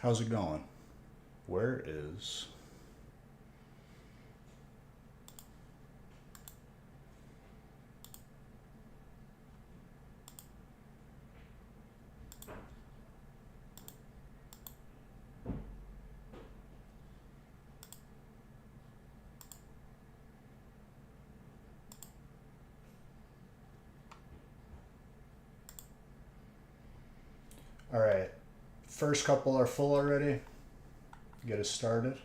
How's it going? Where is... All right. First couple are full already. Get us started.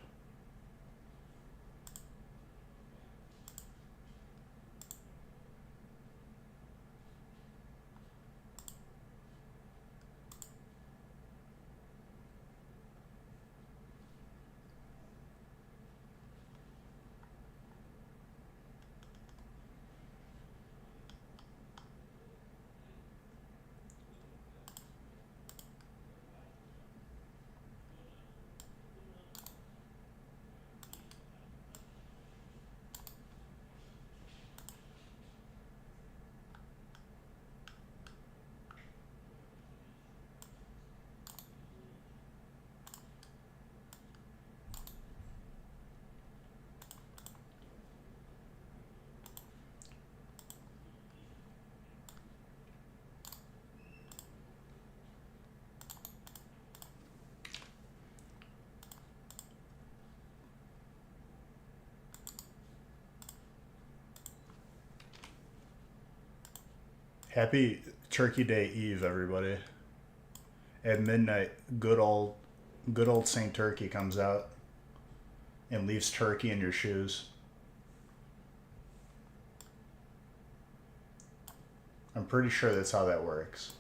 Happy Turkey Day Eve, everybody. At midnight, good old Saint Turkey comes out and leaves turkey in your shoes. I'm pretty sure that's how that works.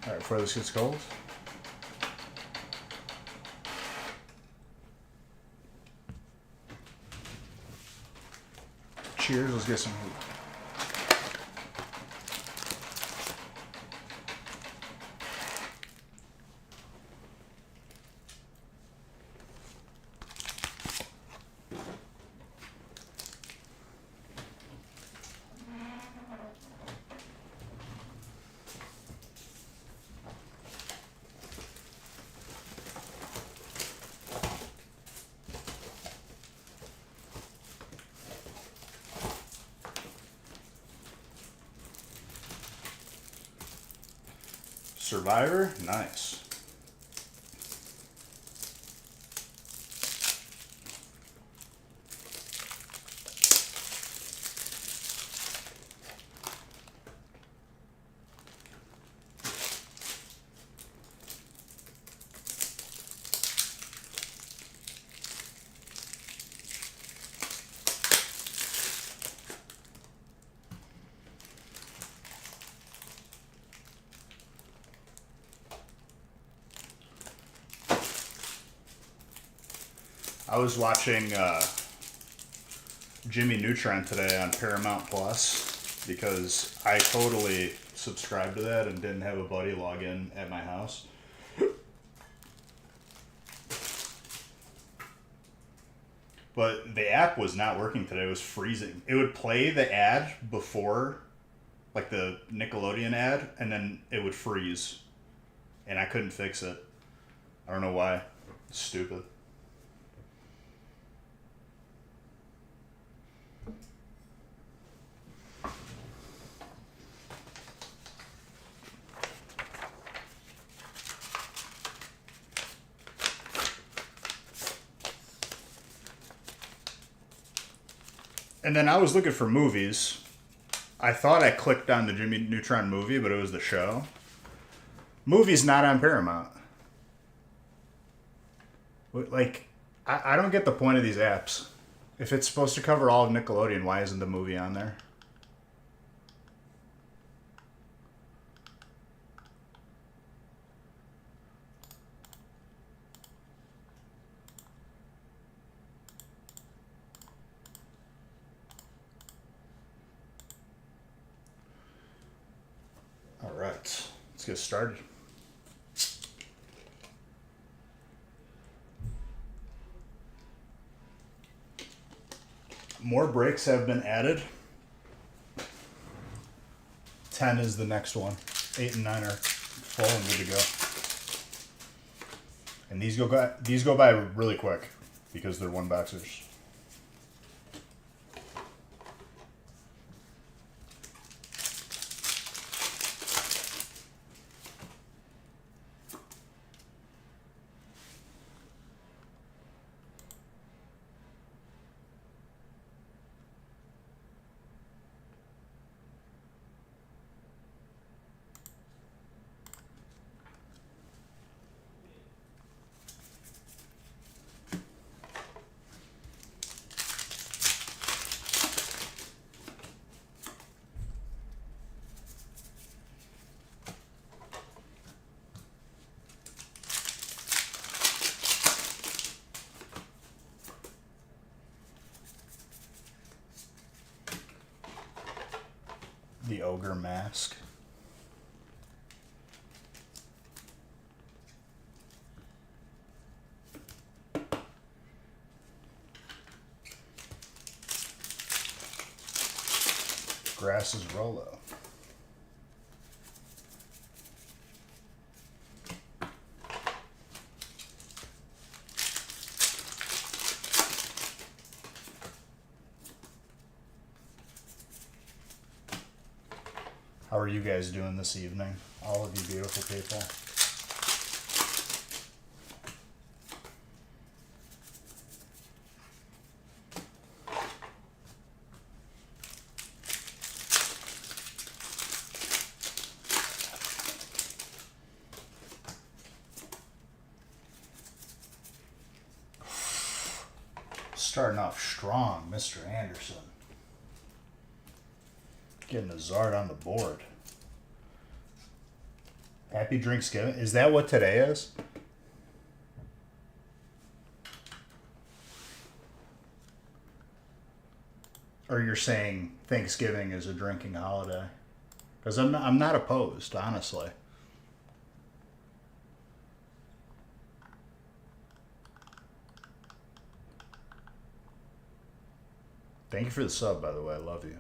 All right, before this gets cold. Cheers, let's get some heat. Survivor, nice. I was watching Jimmy Neutron today on Paramount Plus because I totally subscribed to that and didn't have a buddy log in at my house. But the app was not working today. It was freezing. It would play the ad before, like the Nickelodeon ad, and then it would freeze. And I couldn't fix it. I don't know why. It's stupid. And then I was looking for movies. I thought I clicked on the Jimmy Neutron movie, but it was the show. Movie's not on Paramount. Like, I don't get the point of these apps. If it's supposed to cover all of Nickelodeon, why isn't the movie on there? All right, let's get started. more breaks have been added. 10 is the next one. 8 and 9 are full and good to go. And these go by really quick because they're one boxers. The Ogre Mask. Grass's Rolo. How are you guys doing this evening? All of you beautiful people. Starting off strong, Mr. Anderson. Getting a Zard on the board. Happy Drinksgiving. Is that what today is? Or you're saying Thanksgiving is a drinking holiday? Because I'm not opposed, honestly. Thank you for the sub, by the way. I love you.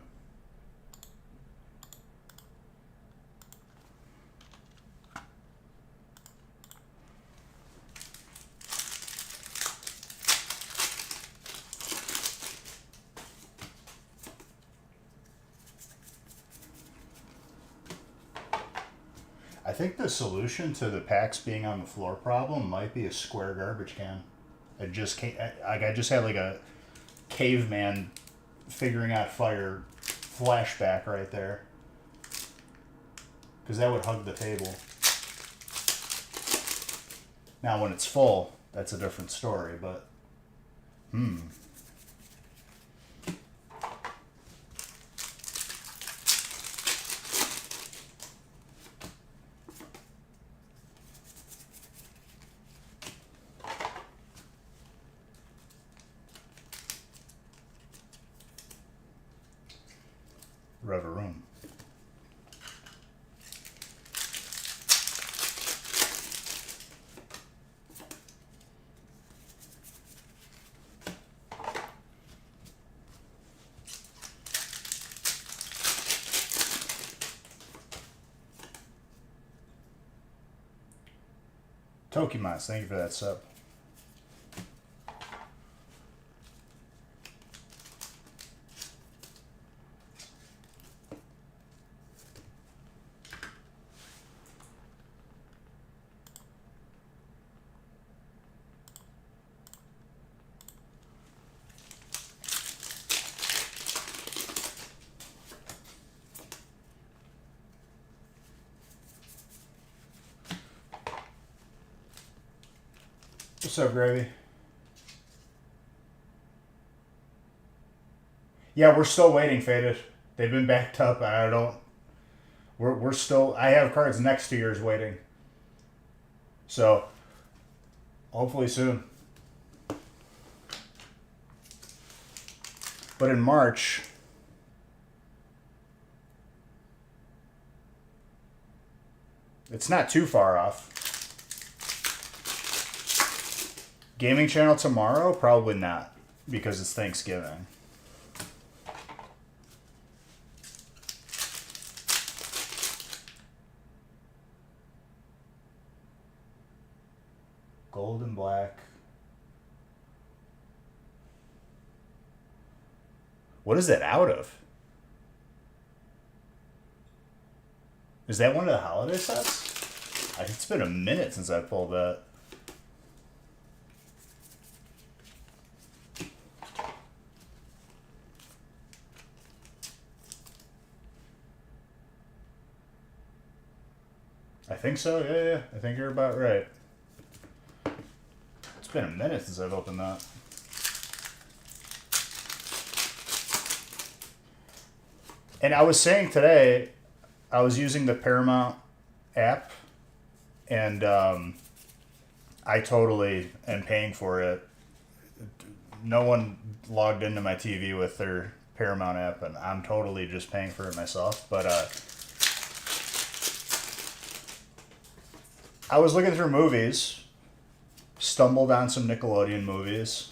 I think the solution to the packs being on the floor problem might be a square garbage can. I just had like a caveman figuring out fire flashback right there. Because that would hug the table. Now when it's full, that's a different story, but Reverum. Tokimas, thank you for that sub. What's up, Gravy? Yeah, we're still waiting, Faded. They've been backed up. I don't. We're still. I have cards next to yours waiting. So, hopefully soon. But in March, it's not too far off. Gaming channel tomorrow? Probably not, because it's Thanksgiving. gold and black. What is that out of? Is that one of the holiday sets? It's been a minute since I pulled that. I think so, yeah. I think you're about right. It's been a minute since I've opened that. And I was saying today, I was using the Paramount app, and I totally am paying for it. No one logged into my TV with their Paramount app, and I'm totally just paying for it myself. But I was looking through movies, stumbled on some Nickelodeon movies.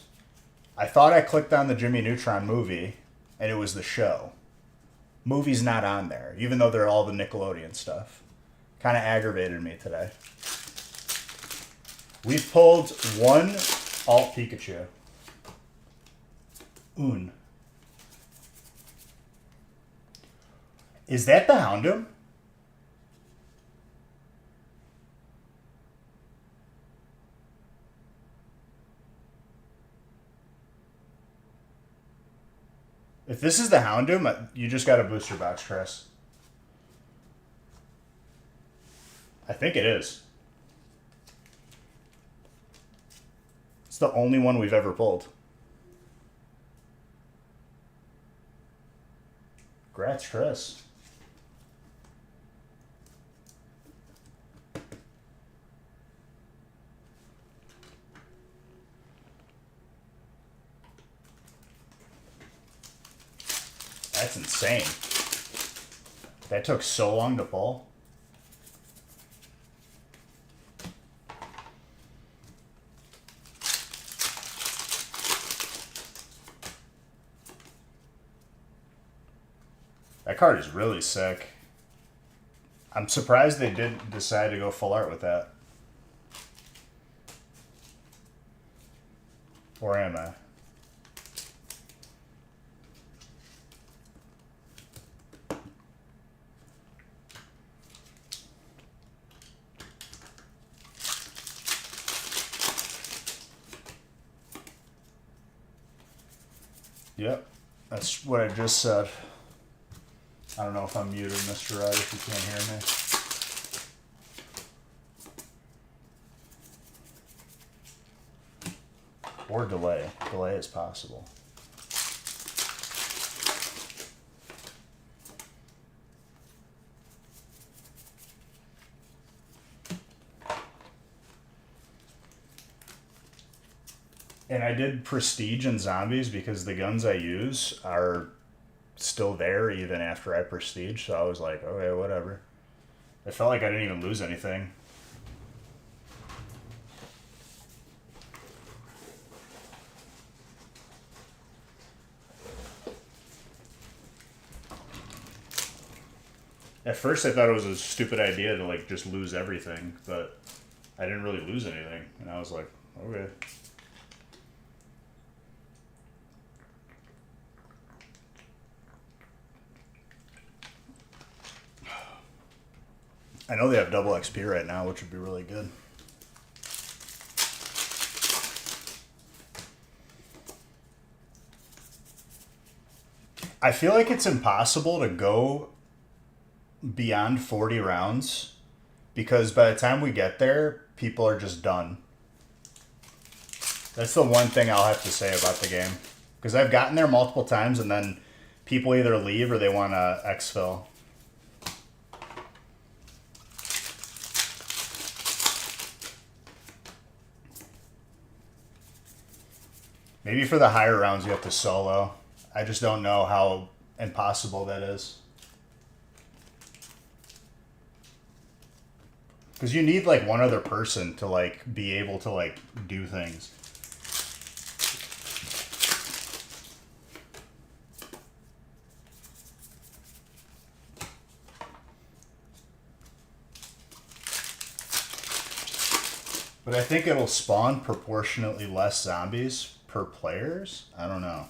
I thought I clicked on the Jimmy Neutron movie, and it was the show. Movie's not on there, even though they're all the Nickelodeon stuff. Kind of aggravated me today. We've pulled one Alt Pikachu. Un. Is that the Houndoom? If this is the Houndoom, you just got a booster box, Chris. I think it is. It's the only one we've ever pulled. Congrats, Chris. That's insane. That took so long to pull. That card is really sick. I'm surprised they didn't decide to go full art with that. Or am I? Yep, that's what I just said. I don't know if I'm muted, Mr. Wright, if you can't hear me. Or delay. Delay is possible. And I did Prestige and Zombies because the guns I use are still there even after I Prestige, so I was like, okay, whatever. I felt like I didn't even lose anything. At first I thought it was a stupid idea to like just lose everything, but I didn't really lose anything, and I was like, okay. I know they have double XP right now, which would be really good. I feel like it's impossible to go beyond 40 rounds because by the time we get there, people are just done. That's the one thing I'll have to say about the game. Because I've gotten there multiple times and then people either leave or they want to exfil. Maybe for the higher rounds you have to solo. I just don't know how impossible that is. Because you need like one other person to like be able to like do things. But I think it'll spawn proportionately less zombies per players. I don't know.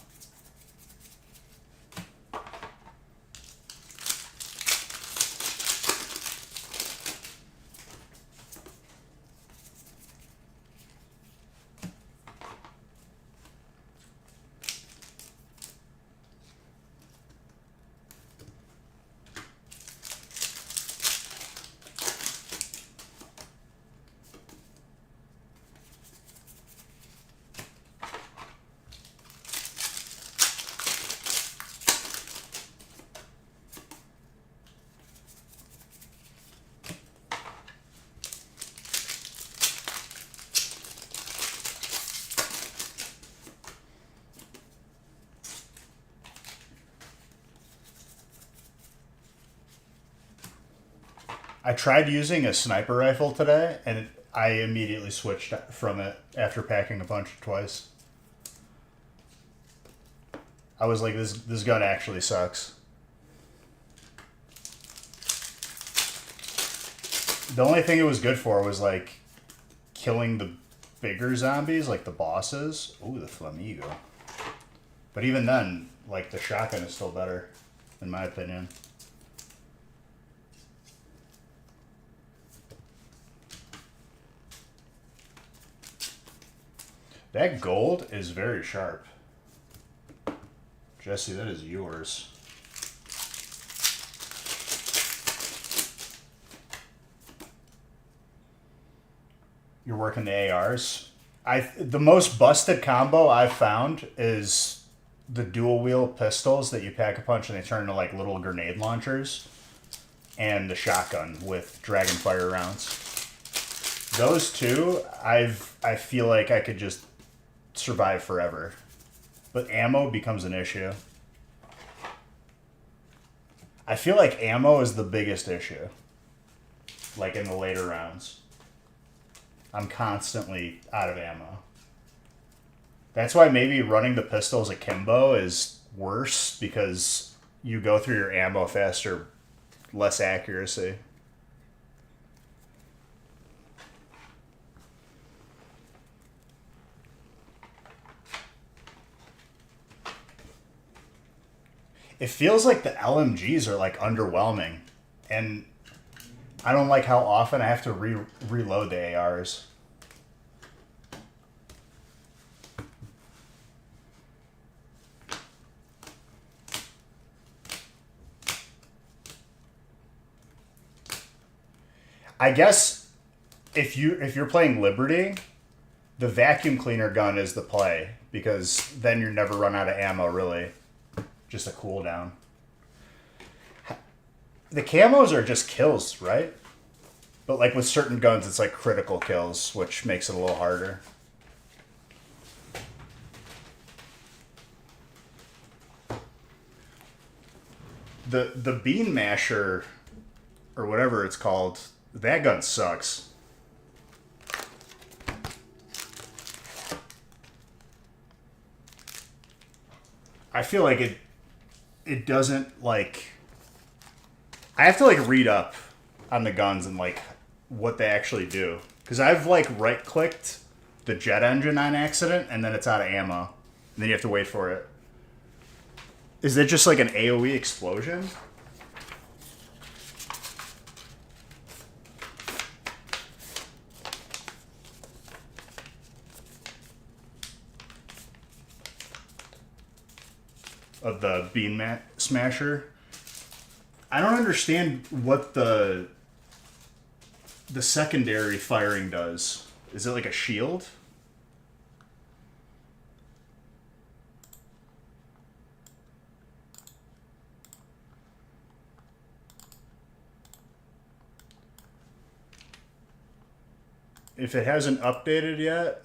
I tried using a sniper rifle today, and I immediately switched from it after packing a punch twice. I was like, this gun actually sucks. The only thing it was good for was like killing the bigger zombies, like the bosses. Ooh, the Flamigo. But even then, like the shotgun is still better, in my opinion. That gold is very sharp. Jesse, that is yours. You're working the ARs. The most busted combo I've found is the dual wheel pistols that you pack a punch and they turn into like little grenade launchers, and the shotgun with Dragonfire rounds. Those two, I feel like I could just survive forever. But ammo becomes an issue. I feel like ammo is the biggest issue. Like in the later rounds. I'm constantly out of ammo. That's why maybe running the pistols akimbo is worse, because you go through your ammo faster, less accuracy. It feels like the LMGs are like underwhelming, and I don't like how often I have to reload the ARs. I guess if you're playing Liberty, the vacuum cleaner gun is the play, because then you never run out of ammo, really. Just a cooldown. The camos are just kills, right? But like with certain guns, it's like critical kills, which makes it a little harder. The Bean Masher, or whatever it's called, that gun sucks. I feel like it doesn't like. I have to like read up on the guns and like what they actually do, because I've like right clicked the jet engine on accident and then it's out of ammo, and then you have to wait for it. Is it just like an AoE explosion? Of the Smasher? I don't understand what the secondary firing does. Is it like a shield? If it hasn't updated yet,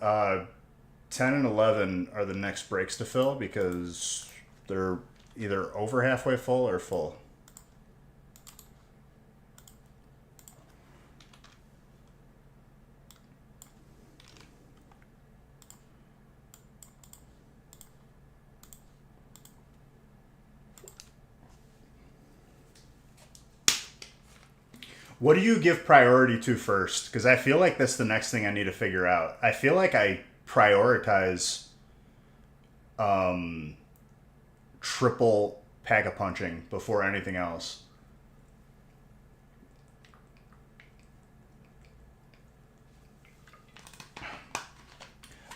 10 and 11 are the next breaks to fill, because they're either over halfway full or full. What do you give priority to first? Because I feel like that's the next thing I need to figure out. I feel like I prioritize triple pack-a-punching before anything else.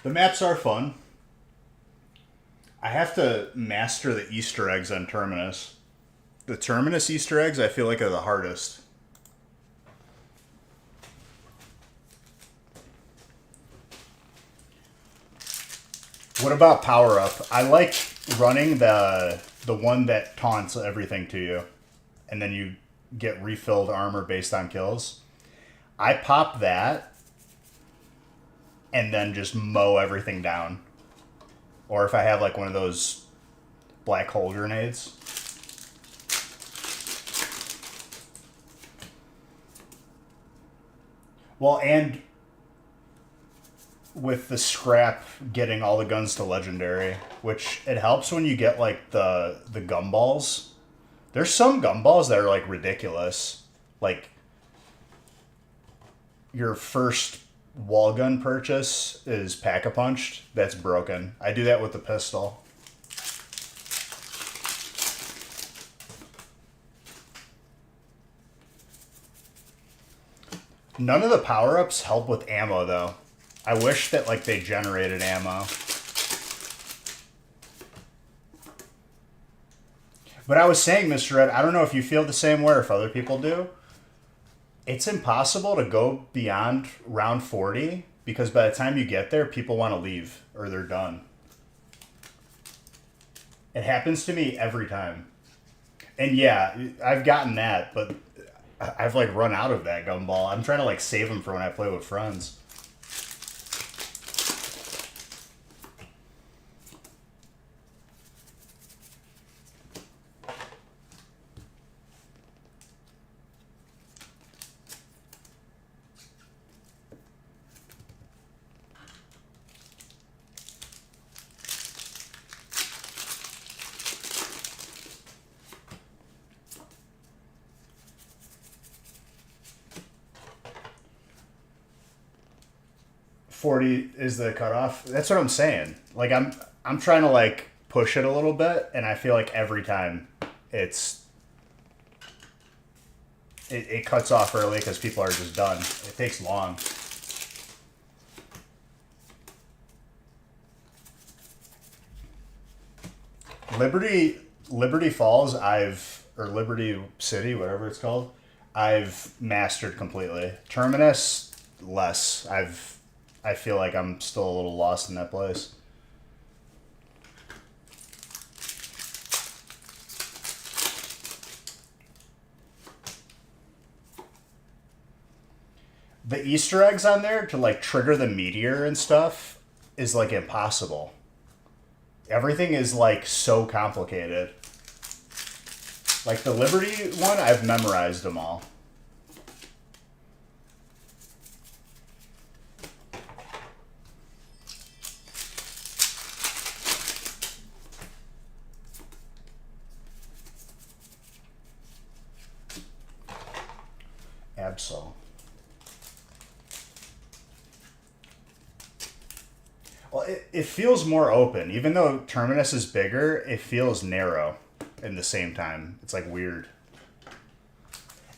The maps are fun. I have to master the Easter eggs on Terminus. The Terminus Easter eggs I feel like are the hardest. What about Power Up? I like running the one that taunts everything to you, and then you get refilled armor based on kills. I pop that, and then just mow everything down. Or if I have like one of those black hole grenades. Well, and with the scrap getting all the guns to legendary, which it helps when you get like the gumballs. There's some gumballs that are like ridiculous. Like your first wall gun purchase is pack-a-punched. That's broken. I do that with the pistol. None of the power-ups help with ammo though. I wish that like they generated ammo. But I was saying, Mr. Red, I don't know if you feel the same way or if other people do. It's impossible to go beyond round 40 because by the time you get there, people want to leave or they're done. It happens to me every time. And yeah, I've gotten that, but I've like run out of that gumball. I'm trying to like save them for when I play with friends. $40 is the cutoff. That's what I'm saying. Like I'm trying to like push it a little bit, and I feel like every time it cuts off early because people are just done. It takes long. Liberty Falls, or Liberty City, whatever it's called, I've mastered completely. Terminus, less. I feel like I'm still a little lost in that place. The Easter eggs on there to like trigger the meteor and stuff is like impossible. Everything is like so complicated. Like the Liberty one, I've memorized them all. Absol. Well, it feels more open. Even though Terminus is bigger, it feels narrow in the same time. It's like weird.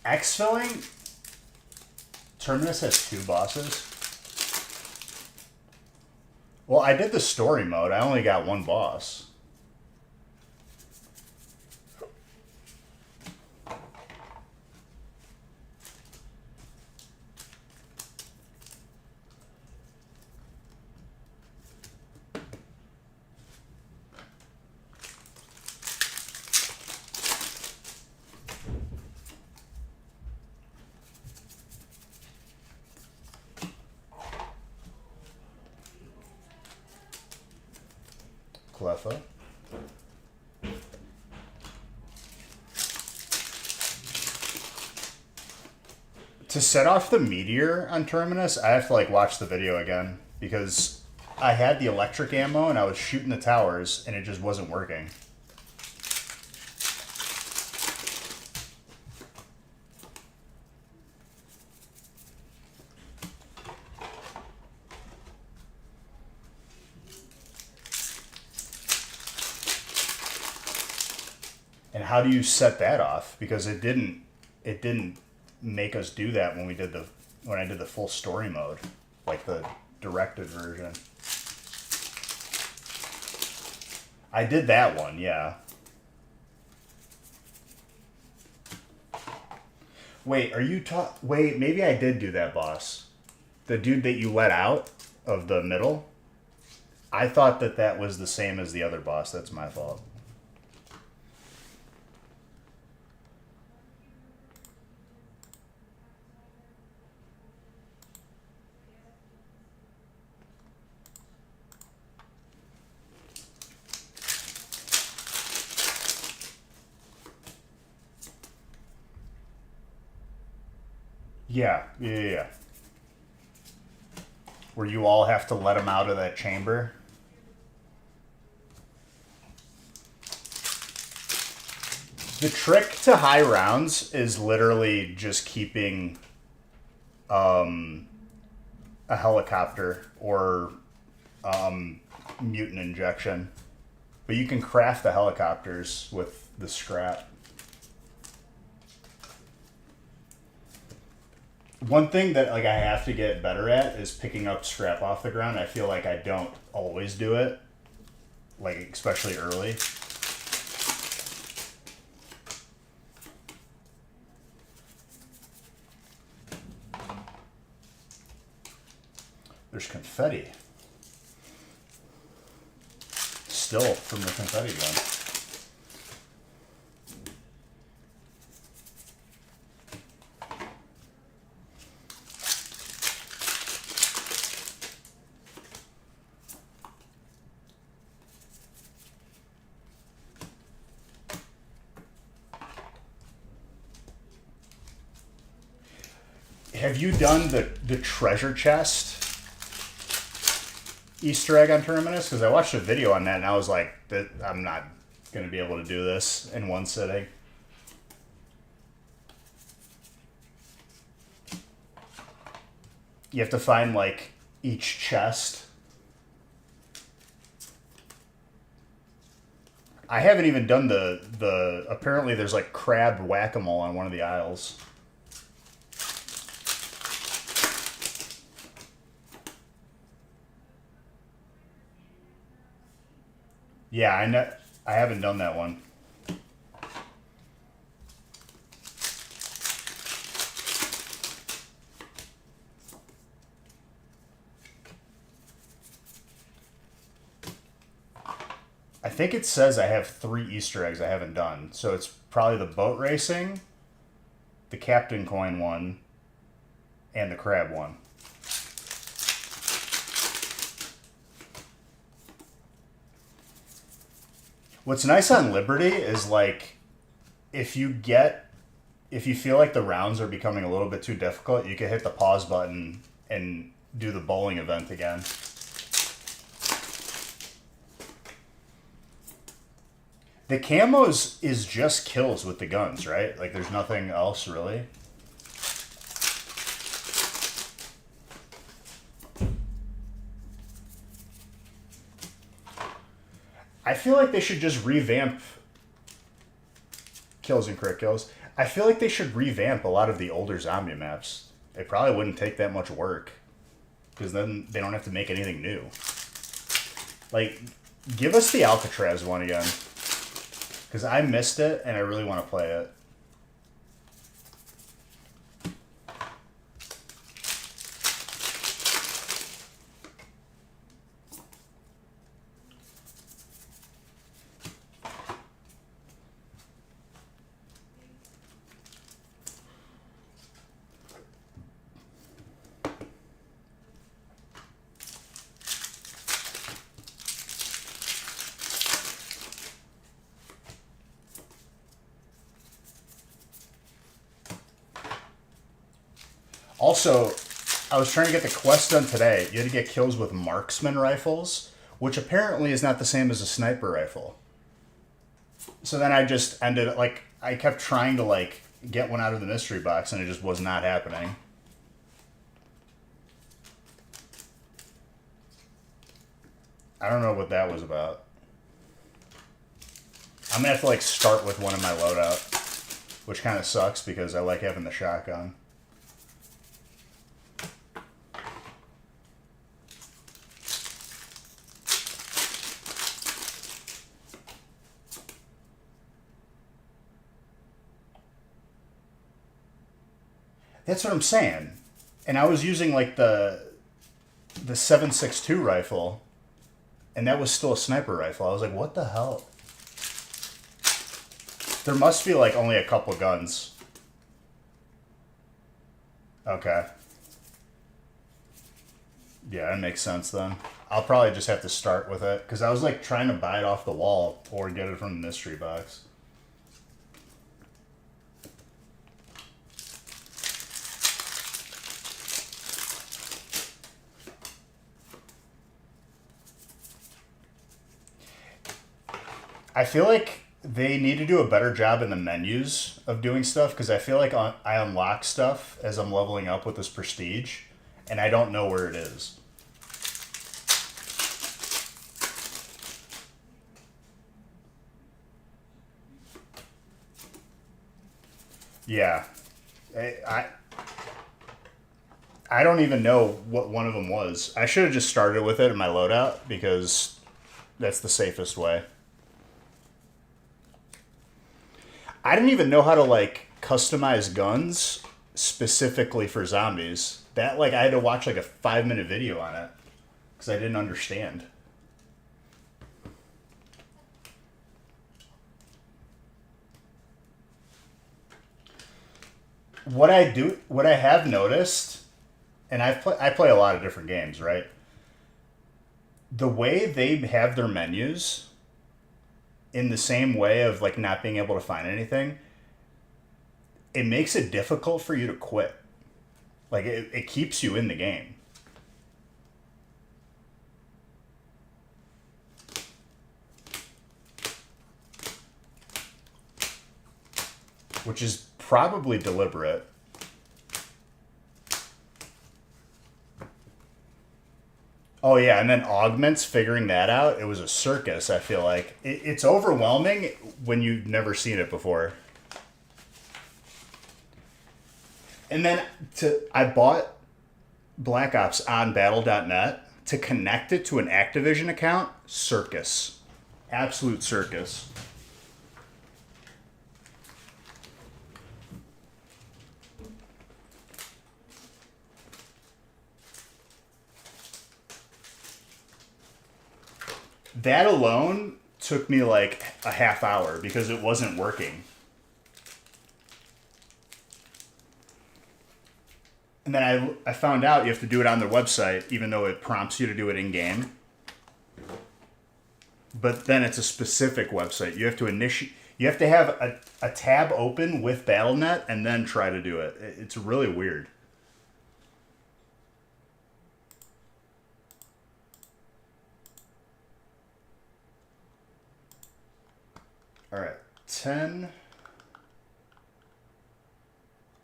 X-filling? Terminus has 2 bosses? Well, I did the story mode. I only got 1 boss. Cleffa. To set off the meteor on Terminus, I have to like watch the video again because I had the electric ammo and I was shooting the towers and it just wasn't working. And how do you set that off? Because it didn't make us do that when I did the full story mode, like the directed version. I did that one, yeah. Wait, wait, maybe I did do that boss. The dude that you let out of the middle? I thought that was the same as the other boss. That's my fault. Yeah. Where you all have to let him out of that chamber. The trick to high rounds is literally just keeping a helicopter or mutant injection. But you can craft the helicopters with the scrap. One thing that like I have to get better at is picking up scrap off the ground. I feel like I don't always do it, like especially early. There's confetti. Still from the confetti gun. Have you done the treasure chest Easter egg on Terminus? Because I watched a video on that and I was like, I'm not going to be able to do this in one sitting. You have to find like each chest. I haven't even done the apparently there's like crab whack-a-mole on one of the aisles. Yeah, I know. I haven't done that one. I think it says I have 3 Easter eggs I haven't done. So it's probably the boat racing, the Captain Coin one, and the crab one. What's nice on Liberty is like if you feel like the rounds are becoming a little bit too difficult, you can hit the pause button and do the bowling event again. The camos is just kills with the guns, right? Like there's nothing else really. I feel like they should just revamp kills and crit kills. I feel like they should revamp a lot of the older zombie maps. It probably wouldn't take that much work. Because then they don't have to make anything new. Like, give us the Alcatraz one again. Because I missed it and I really want to play it. Also, I was trying to get the quest done today. You had to get kills with marksman rifles, which apparently is not the same as a sniper rifle. So then I just ended, like, I kept trying to, like, get one out of the mystery box, and it just was not happening. I don't know what that was about. I'm gonna have to like start with one in my loadout, which kind of sucks because I like having the shotgun. That's what I'm saying. And I was using like the 7.62 rifle, and that was still a sniper rifle. I was like, what the hell? There must be like only a couple guns. Okay. Yeah, that makes sense then. I'll probably just have to start with it because I was like trying to buy it off the wall or get it from the mystery box. I feel like they need to do a better job in the menus of doing stuff because I feel like I unlock stuff as I'm leveling up with this prestige, and I don't know where it is. Yeah, I don't even know what one of them was. I should have just started with it in my loadout because that's the safest way. I didn't even know how to like customize guns specifically for zombies. That like I had to watch like a 5-minute video on it because I didn't understand. What I have noticed, and I play a lot of different games, right? The way they have their menus in the same way of like not being able to find anything, it makes it difficult for you to quit. Like it keeps you in the game. Which is probably deliberate. Oh yeah, and then augments, figuring that out, it was a circus, I feel like. It's overwhelming when you've never seen it before. And then I bought Black Ops on battle.net to connect it to an Activision account. Circus. Absolute circus. That alone took me like a half hour because it wasn't working. And then I found out you have to do it on their website, even though it prompts you to do it in game. But then it's a specific website. You have to initiate. You have to have a tab open with BattleNet and then try to do it. It's really weird. All right, 10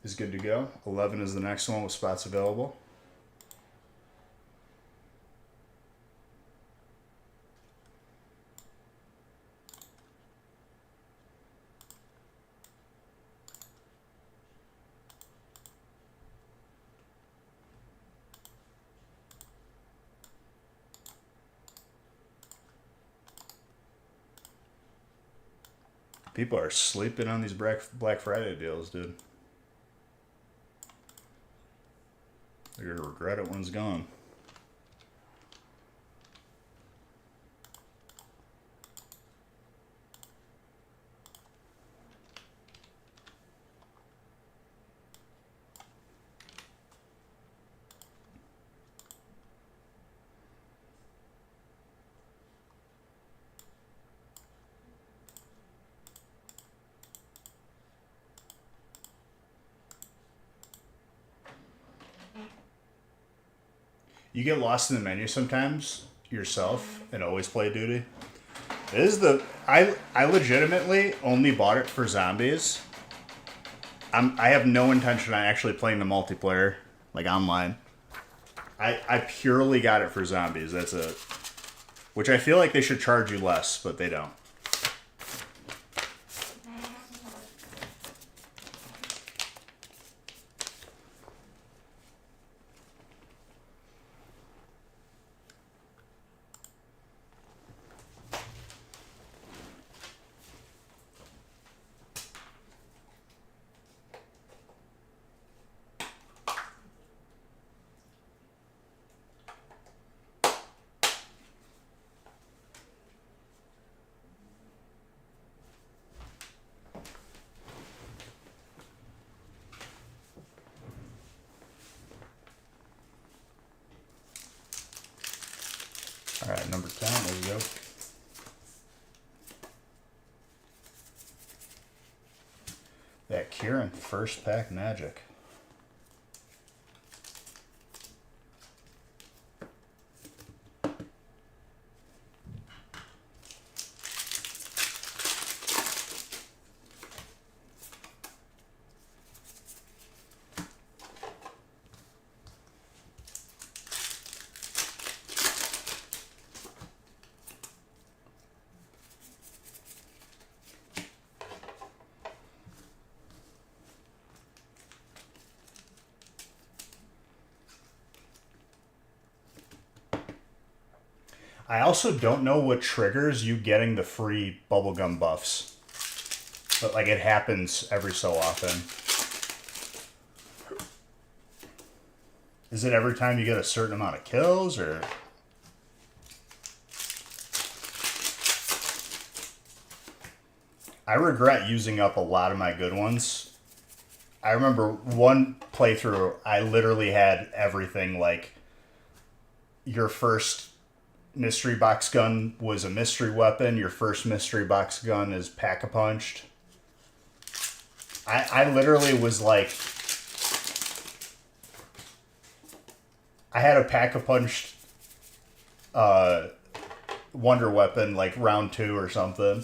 is good to go. 11 is the next one with spots available. People are sleeping on these Black Friday deals, dude. They're going to regret it when it's gone. You get lost in the menu sometimes yourself and always play duty. I legitimately only bought it for zombies. I have no intention on actually playing the multiplayer, like online. I purely got it for zombies. That's it. Which I feel like they should charge you less, but they don't. All right, number 10, there we go. That Kieran first pack magic. I also don't know what triggers you getting the free bubblegum buffs. But, like, it happens every so often. Is it every time you get a certain amount of kills, or... I regret using up a lot of my good ones. I remember one playthrough, I literally had everything, like, your first mystery box gun was a mystery weapon. Your first mystery box gun is Pack-a-Punched. I literally was like... I had a Pack-a-Punched wonder weapon, like, round 2 or something.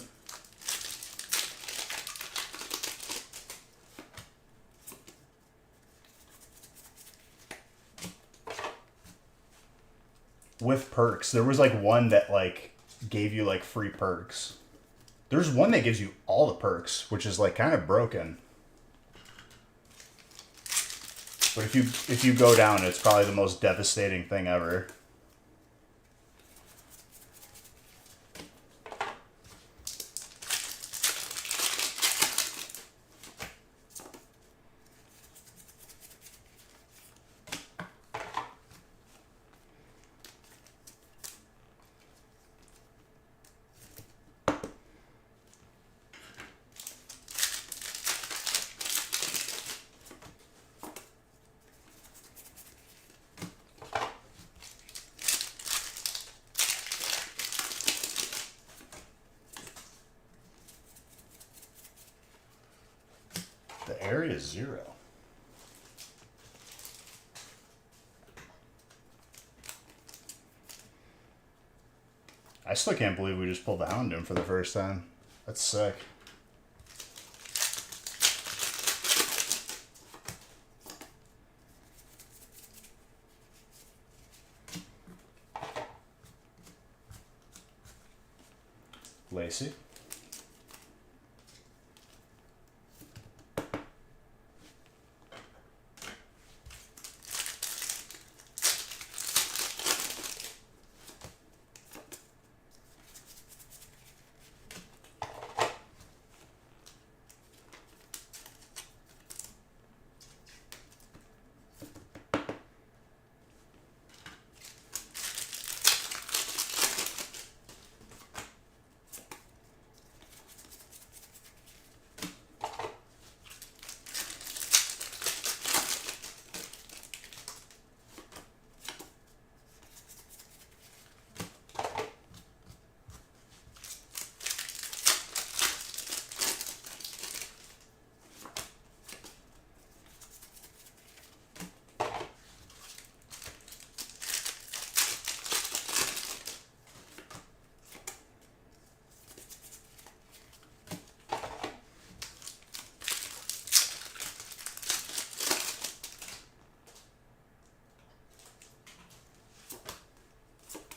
With perks. There was, like, one that, like, gave you, like, free perks. There's one that gives you all the perks, which is, like, kind of broken. But if you go down, it's probably the most devastating thing ever. The area is 0. I still can't believe we just pulled the Houndoom for the first time. That's sick. Lacey.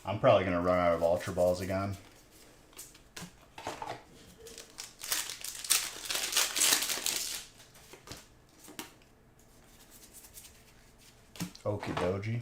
I'm probably going to run out of Ultra Balls again. Okie dokie.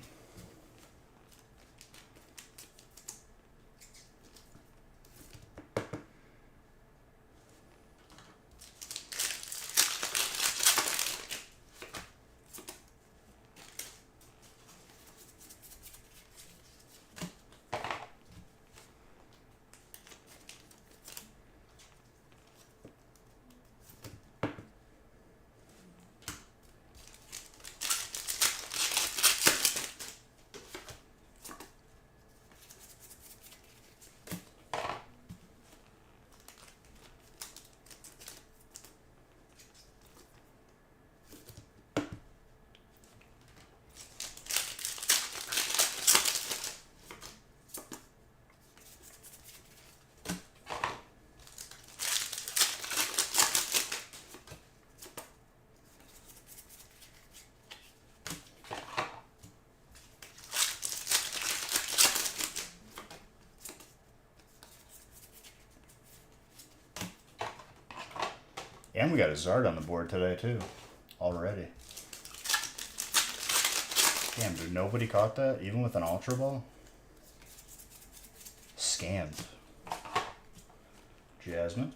And we got a Zard on the board today, too. Already. Damn, dude, nobody caught that? Even with an Ultra Ball? Scammed. Jasmine.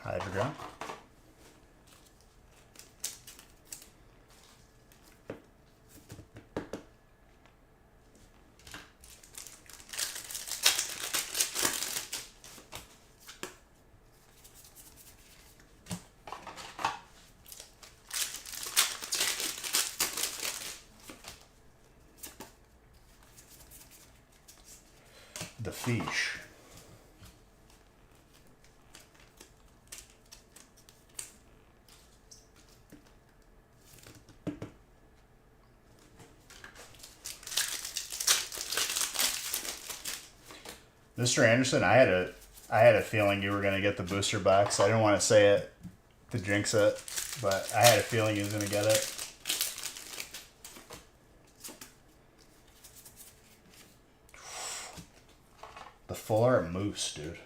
Hydreigon. The Fish. Mr. Anderson, I had a feeling you were gonna get the booster box. I didn't want to say it to jinx it, but I had a feeling he was gonna get it. The full art Moose, dude.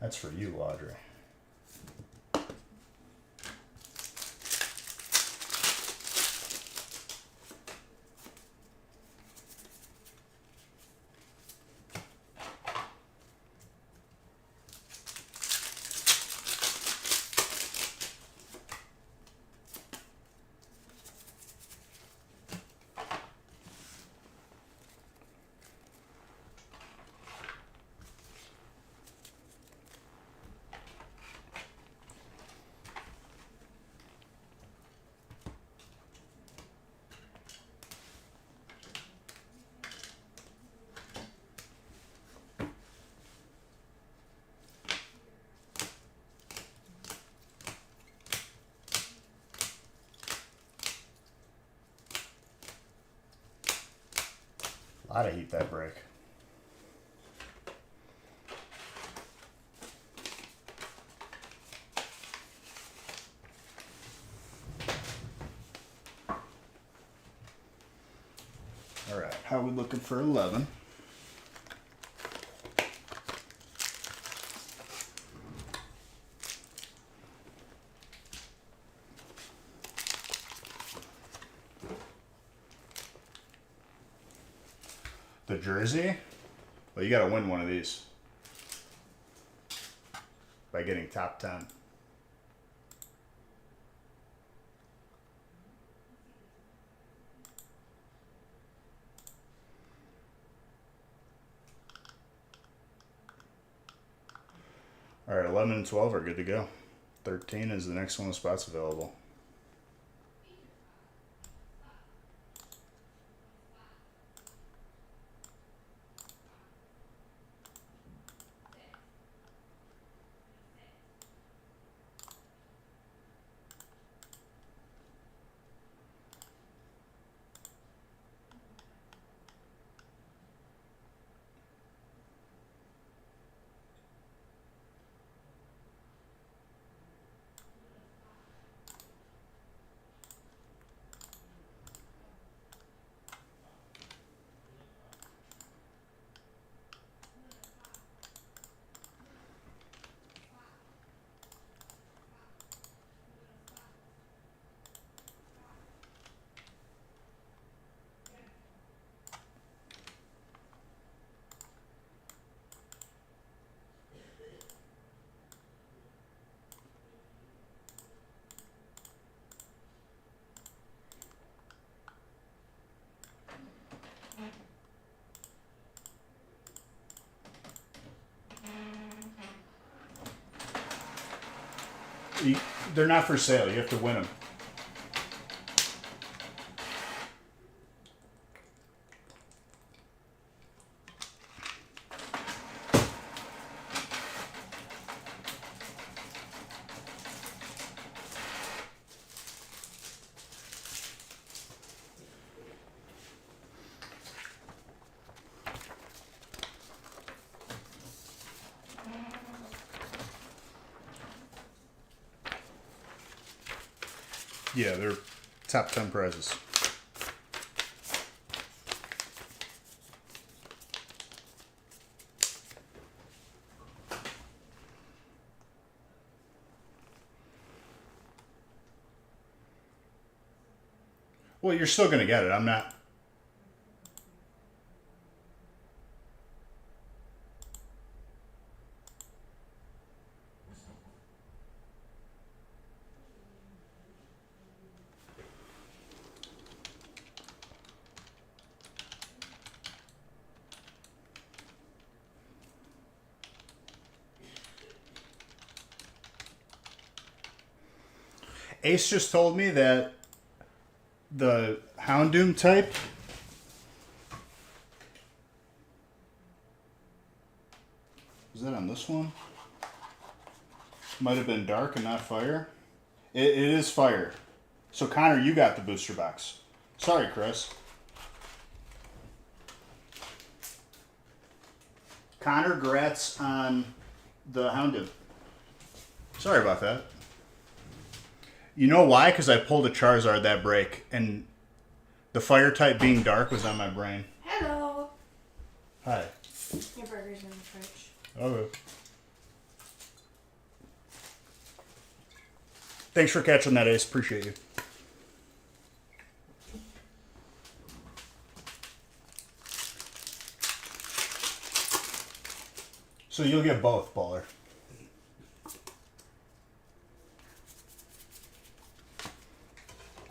That's for you, Audrey. A lot of heat that break. All right, how are we looking for 11? The jersey? Well, you gotta win one of these by getting top 10. All right, 11 and 12 are good to go. 13 is the next one with spots available. They're not for sale. You have to win them. Yeah, they're top 10 prizes. Well, you're still going to get it. I'm not. Ace just told me that the Houndoom type is that on this one? Might have been dark and not fire. It is fire. So Connor, you got the booster box. Sorry, Chris. Connor Gratz on the Houndoom. Sorry about that. You know why? Because I pulled a Charizard that break, and the fire type being dark was on my brain. Hello. Hi. Your burger's in the fridge. Okay. Thanks for catching that, Ace. Appreciate you. So you'll get both, Baller.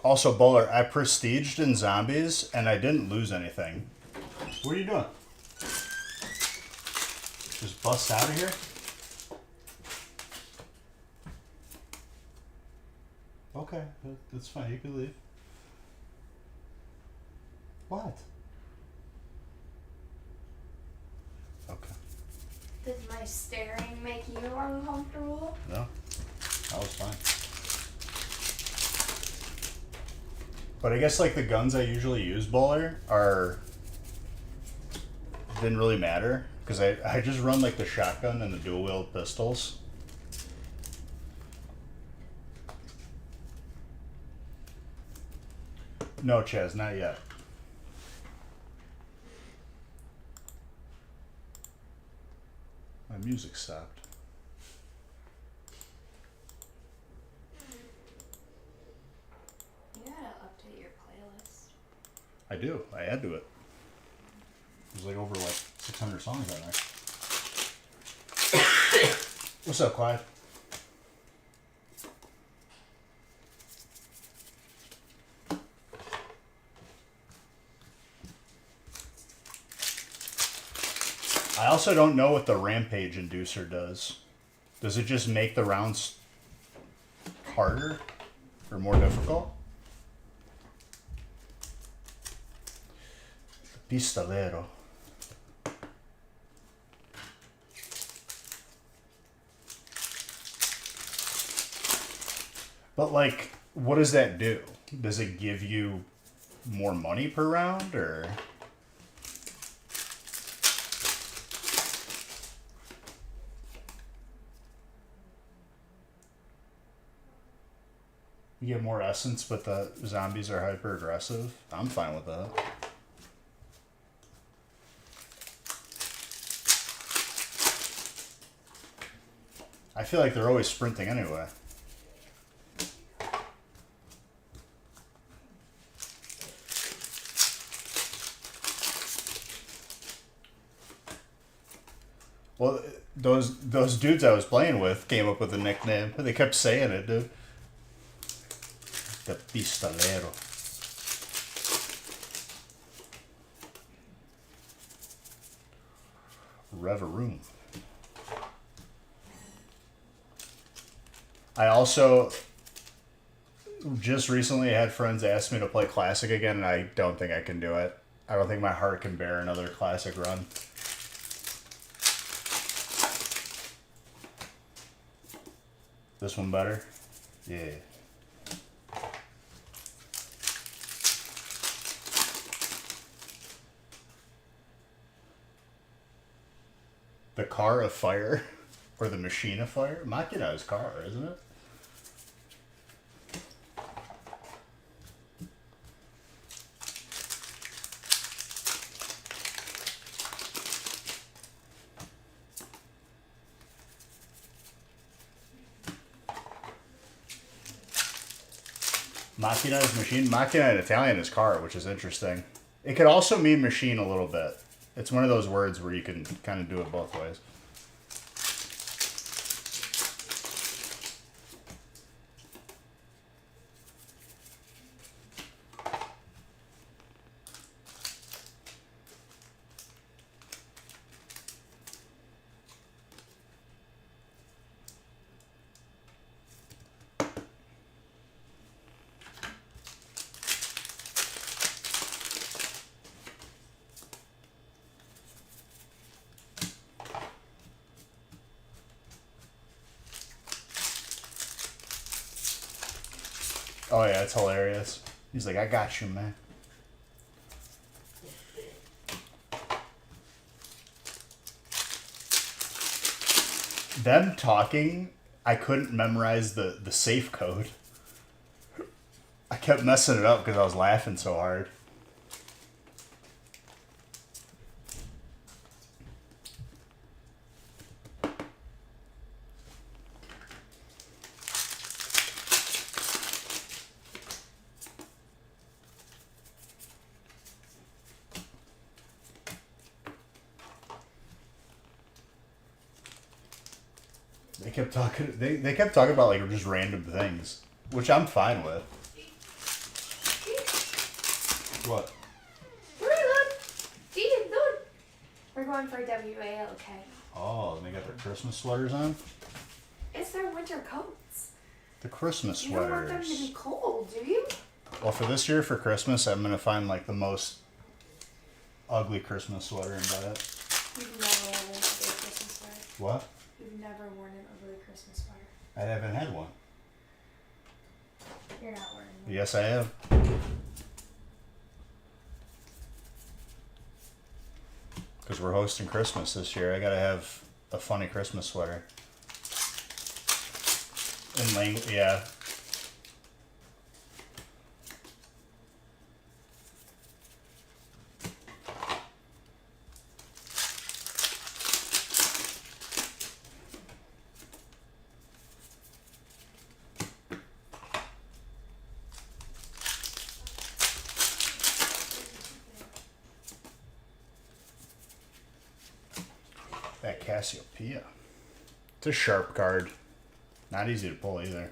Also, Bowler, I prestiged in zombies and I didn't lose anything. What are you doing? Just bust out of here? Okay, that's fine. You can leave. What? Okay. Did my staring make you uncomfortable? No, that was fine. But I guess like the guns I usually use, Bowler, didn't really matter because I just run like the shotgun and the dual wield pistols. No, Chaz, not yet. My music stopped. You gotta update your playlist. I do. I add to it. There's like over like 600 songs on there. What's up, Clyde? I also don't know what the Rampage Inducer does. Does it just make the rounds harder or more difficult? Pistolero. But like, what does that do? Does it give you more money per round, or? You get more essence, but the zombies are hyper aggressive. I'm fine with that. I feel like they're always sprinting anyway. Well, those dudes I was playing with came up with a nickname. They kept saying it, dude. The Pistolero. Reveroom. I also just recently had friends ask me to play Classic again, and I don't think I can do it. I don't think my heart can bear another Classic run. This one better? Yeah. The Car of Fire? Or the Machine of Fire? Makina's car, isn't it? Macchina is machine. Macchina in Italian is car, which is interesting. It could also mean machine a little bit. It's one of those words where you can kind of do it both ways. Oh yeah, it's hilarious. He's like, I got you, man. Them talking, I couldn't memorize the safe code. I kept messing it up because I was laughing so hard. They kept talking about like just random things, which I'm fine with. What? We're going for WALK. Oh, and they got their Christmas sweaters on? It's their winter coats. The Christmas You don't want them to sweaters. be cold, do you? Well, for this year, for Christmas, I'm gonna find like the most ugly Christmas sweater and buy it. You've never worn an ugly Christmas sweater. What? You've never worn an ugly Christmas sweater. I haven't had one. You're not wearing one. Yes, I have. Because we're hosting Christmas this year, I gotta have a funny Christmas sweater. Yeah. That Cassiopeia. It's a sharp card. Not easy to pull either.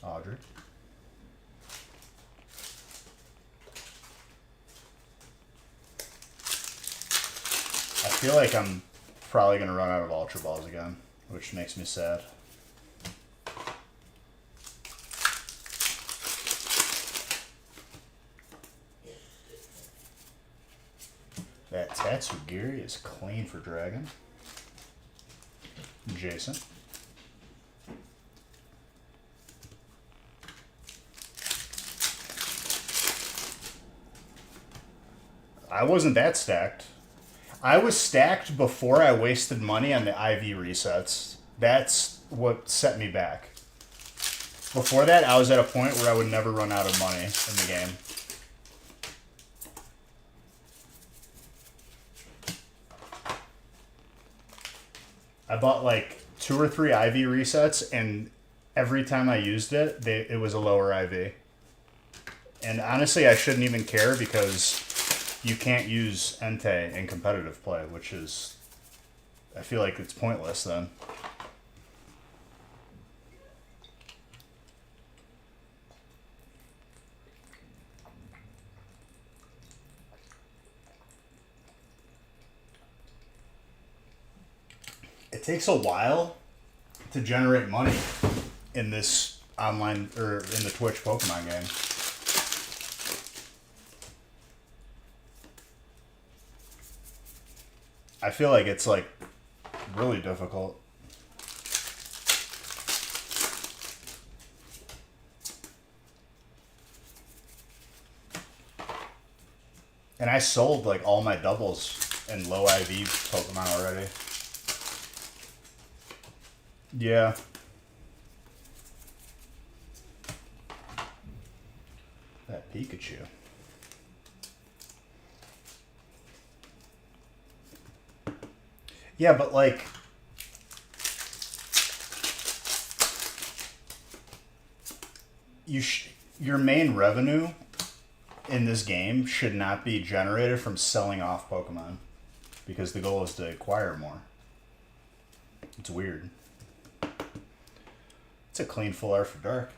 Audrey. I feel like I'm probably going to run out of Ultra Balls again, which makes me sad. That Tatsugiri is clean for Dragon. Jason. I wasn't that stacked. I was stacked before I wasted money on the IV resets. That's what set me back. Before that, I was at a point where I would never run out of money in the game. I bought like 2 or 3 IV resets, and every time I used it, it was a lower IV. And honestly, I shouldn't even care because you can't use Entei in competitive play, which is, I feel like it's pointless then. takes a while to generate money in this online or in the Twitch Pokemon game. I feel like it's like really difficult. And I sold like all my doubles and low IV Pokemon already. Yeah. That Pikachu. Yeah, but like your main revenue in this game should not be generated from selling off Pokemon, because the goal is to acquire more. It's weird. It's a clean full art for Dark.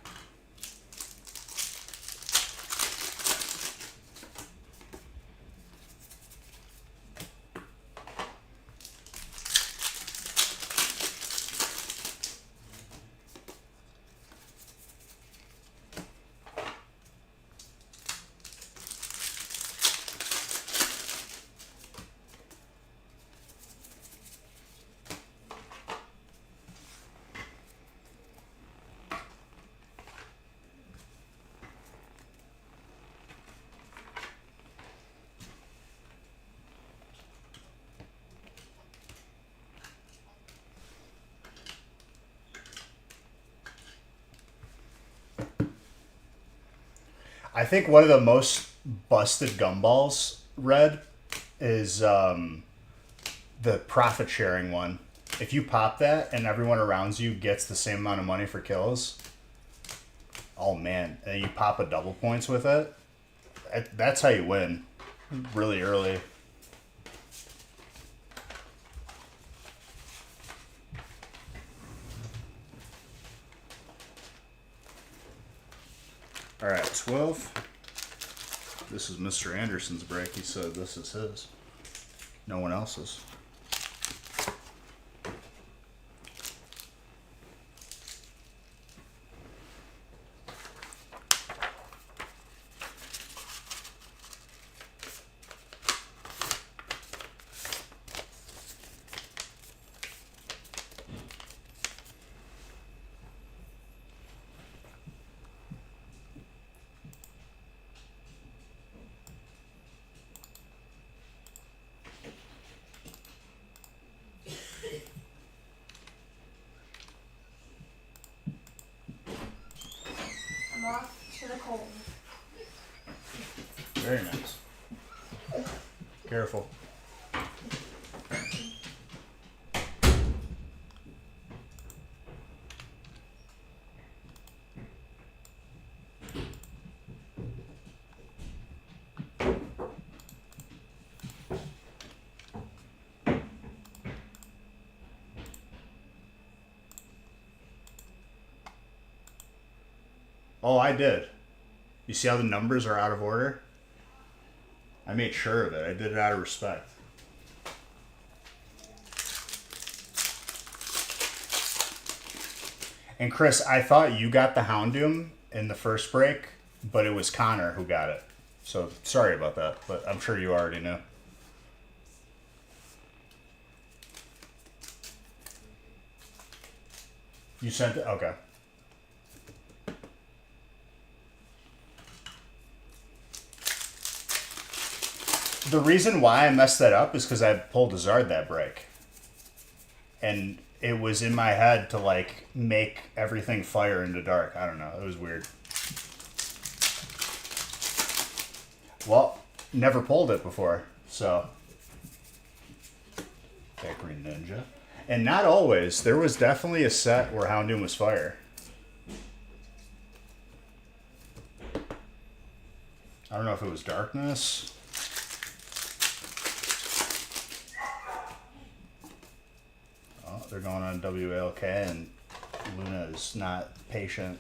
I think one of the most busted gumballs read is the profit sharing one. If you pop that and everyone around you gets the same amount of money for kills, oh man, and you pop a double points with it, that's how you win really early. All right, 12. This is Mr. Anderson's break. He said this is his. No one else's. Off to the cold. Very nice. Careful. Oh, I did. You see how the numbers are out of order? I made sure of it. I did it out of respect. And Chris, I thought you got the Houndoom in the first break, but it was Connor who got it. So sorry about that, but I'm sure you already knew. You sent it? Okay. The reason why I messed that up is because I pulled a Zard that break. And it was in my head to, like, make everything fire into dark. I don't know. It was weird. Well, never pulled it before, so. That Green Ninja. And not always. There was definitely a set where Houndoom was fire. I don't know if it was Darkness. They're going on WLK, and Luna is not patient.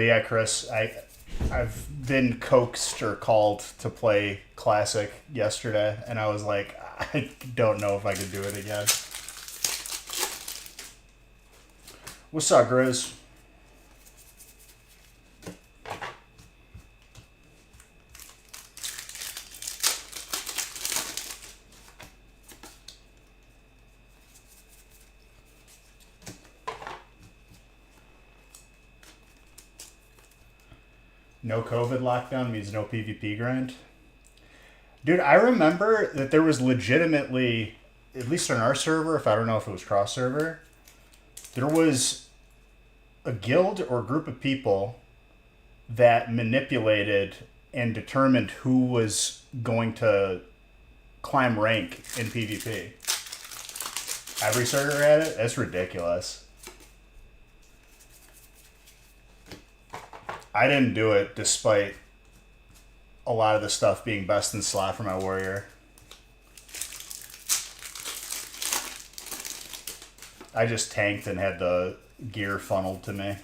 But yeah, Chris, I've been coaxed or called to play Classic yesterday, and I was like, I don't know if I can do it again. What's up, Grizz? No COVID lockdown means no PvP grind. Dude, I remember that there was legitimately, at least on our server, if I don't know if it was cross server, there was a guild or group of people that manipulated and determined who was going to climb rank in PvP. Every server had it? That's ridiculous. I didn't do it despite a lot of the stuff being best in slot for my warrior. I just tanked and had the gear funneled to me.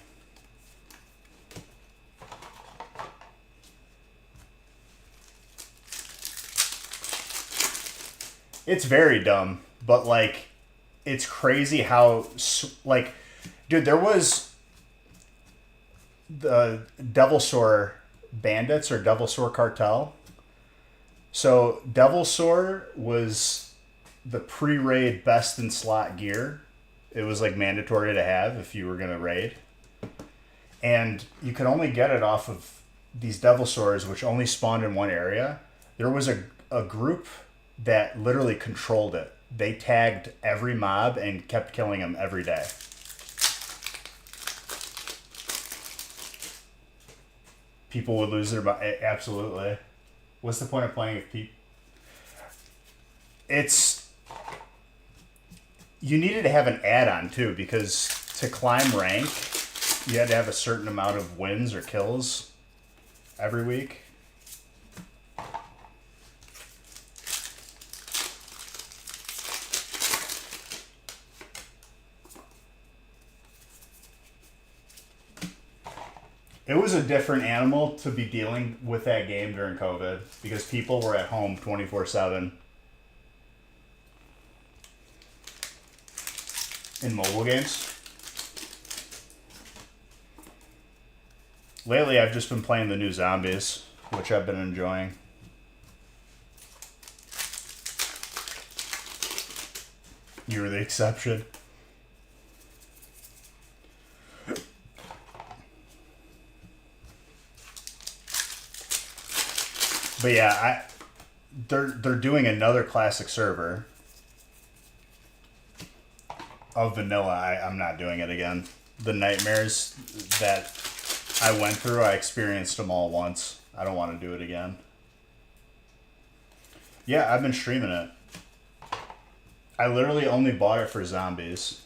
It's very dumb, but like, it's crazy how, like, dude, there was the Devilsaur Bandits or Devilsaur Cartel. So Devilsaur was the pre-raid best in slot gear. It was like mandatory to have if you were going to raid. And you could only get it off of these Devilsaurs, which only spawned in one area. There was a group that literally controlled it. They tagged every mob and kept killing them every day. People would lose their mind. Absolutely. What's the point of playing if people... It's... You needed to have an add-on, too, because to climb rank, you had to have a certain amount of wins or kills every week. It was a different animal to be dealing with that game during COVID because people were at home 24/7. In mobile games. Lately, I've just been playing the new Zombies, which I've been enjoying. You were the exception. But yeah, they're doing another classic server of vanilla. I'm not doing it again. The nightmares that I went through, I experienced them all once. I don't want to do it again. Yeah, I've been streaming it. I literally only bought it for Zombies.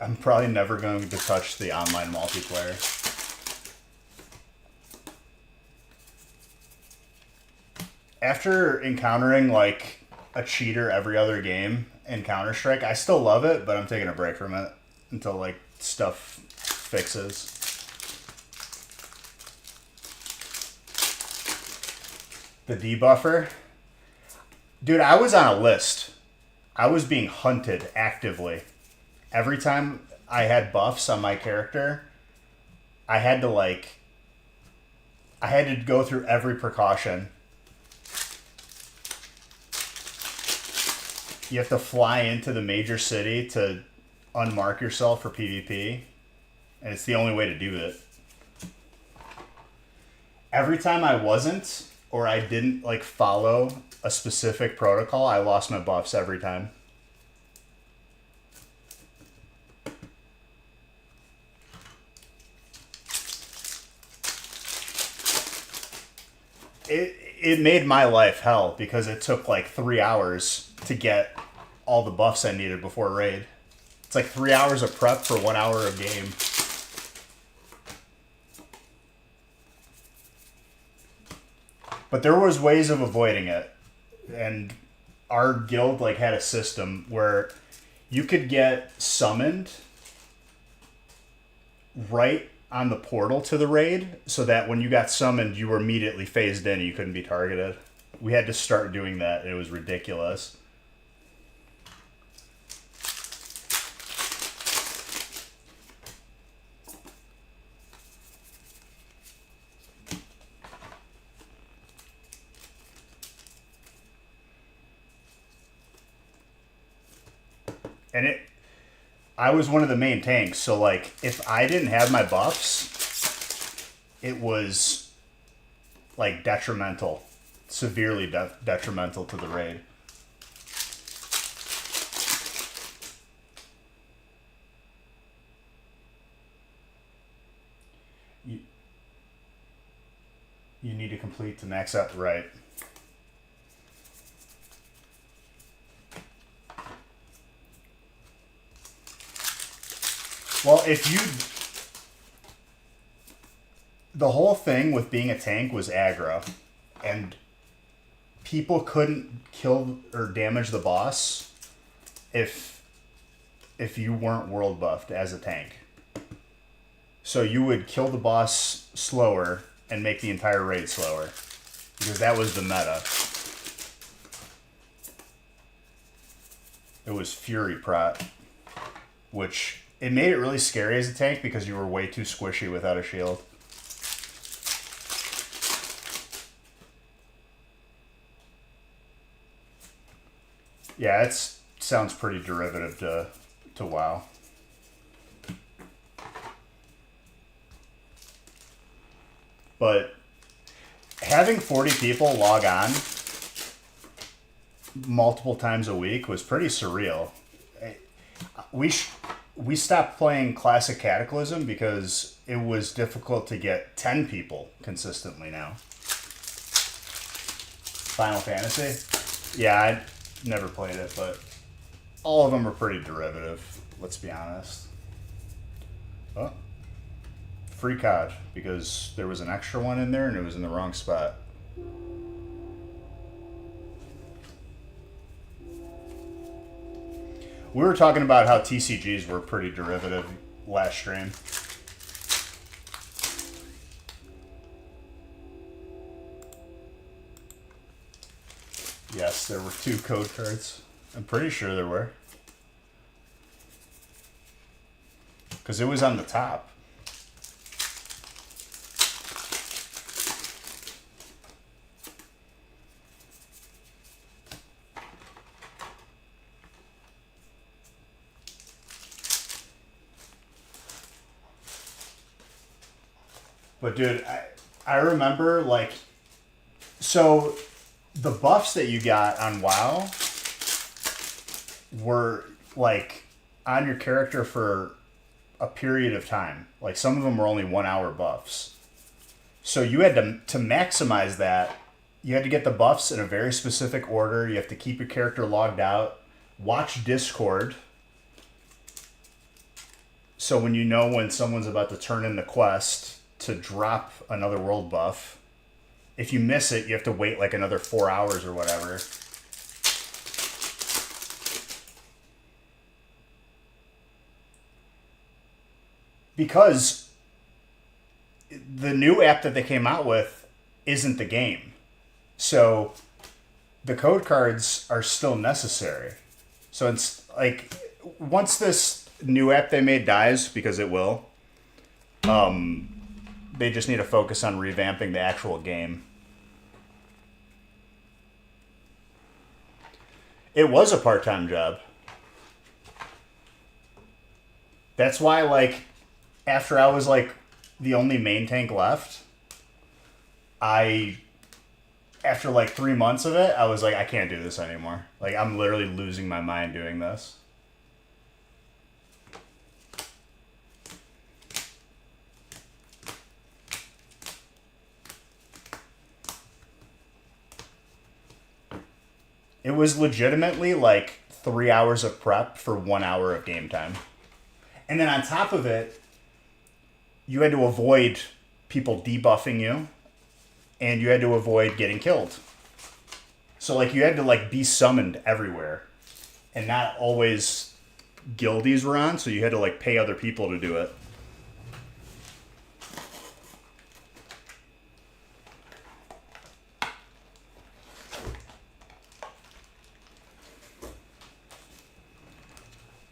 I'm probably never going to touch the online multiplayer. After encountering like a cheater every other game in Counter-Strike, I still love it, but I'm taking a break from it until like stuff fixes. The debuffer? Dude, I was on a list. I was being hunted actively. Every time I had buffs on my character, I had to go through every precaution. You have to fly into the major city to unmark yourself for PvP, and it's the only way to do it. Every time I wasn't, or I didn't like follow a specific protocol, I lost my buffs every time. It made my life hell because it took like 3 hours to get all the buffs I needed before raid. It's like 3 hours of prep for 1 hour of game. But there was ways of avoiding it, and our guild like had a system where you could get summoned right on the portal to the raid, so that when you got summoned, you were immediately phased in and you couldn't be targeted. We had to start doing that. It was ridiculous. And I was one of the main tanks, so like if I didn't have my buffs, it was like detrimental, severely detrimental to the raid. You need to complete to max out, right? Well, the whole thing with being a tank was aggro, and people couldn't kill or damage the boss if you weren't world buffed as a tank. So you would kill the boss slower and make the entire raid slower, because that was the meta. It was Fury Prot, which it made it really scary as a tank because you were way too squishy without a shield. Yeah, it sounds pretty derivative to WoW. But having 40 people log on multiple times a week was pretty surreal. We stopped playing Classic Cataclysm because it was difficult to get 10 people consistently now. Final Fantasy? Yeah, I never played it, but all of them are pretty derivative, let's be honest. Oh. Free COD, because there was an extra one in there and it was in the wrong spot. We were talking about how TCGs were pretty derivative last stream. Yes, there were 2 code cards. I'm pretty sure there were. Because it was on the top. But dude, I remember like, so the buffs that you got on WoW were like on your character for a period of time. Like some of them were only 1 hour buffs. So you had to maximize that. You had to get the buffs in a very specific order. You have to keep your character logged out. Watch Discord. So when you know when someone's about to turn in the quest to drop another world buff, if you miss it, you have to wait like another 4 hours or whatever. Because the new app that they came out with isn't the game. So the code cards are still necessary. So it's like, once this new app they made dies, because it will, they just need to focus on revamping the actual game. It was a part-time job. That's why, like, after I was, like, the only main tank left, after, like, 3 months of it, I was like, I can't do this anymore. Like, I'm literally losing my mind doing this. It was legitimately like 3 hours of prep for 1 hour of game time. And then on top of it, you had to avoid people debuffing you and you had to avoid getting killed. So like you had to like be summoned everywhere, and not always guildies were on, so you had to like pay other people to do it.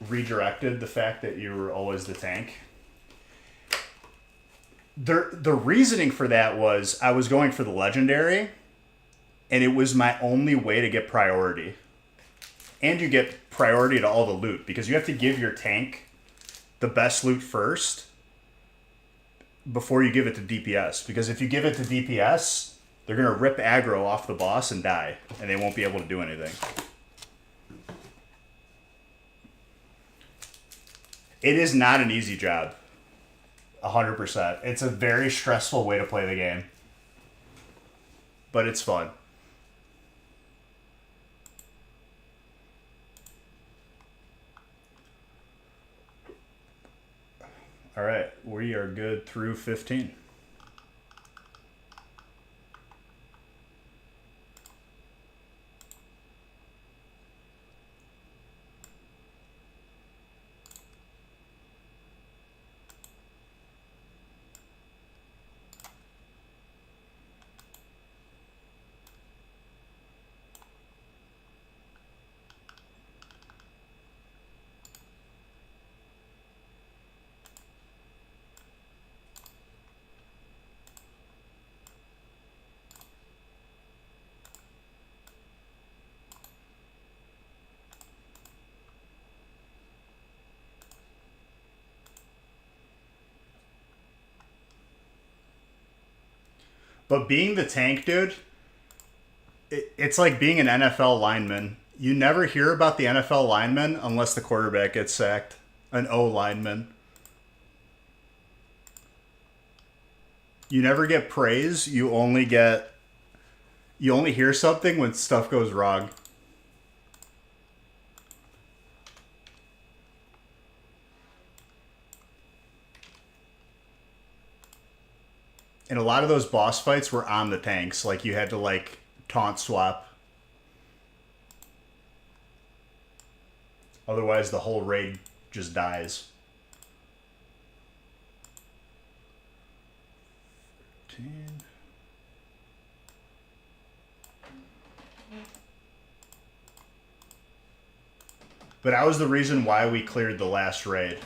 Redirected the fact that you were always the tank. The reasoning for that was I was going for the legendary, and it was my only way to get priority. And you get priority to all the loot, because you have to give your tank the best loot first before you give it to DPS. Because if you give it to DPS, they're going to rip aggro off the boss and die, and they won't be able to do anything. It is not an easy job. 100%. It's a very stressful way to play the game. But it's fun. Alright, we are good through 15. But being the tank, dude, it's like being an NFL lineman. You never hear about the NFL lineman unless the quarterback gets sacked. An O lineman. You never get praise. You only hear something when stuff goes wrong. And a lot of those boss fights were on the tanks. Like, you had to, like, taunt swap. Otherwise, the whole raid just dies. 13. But that was the reason why we cleared the last raid.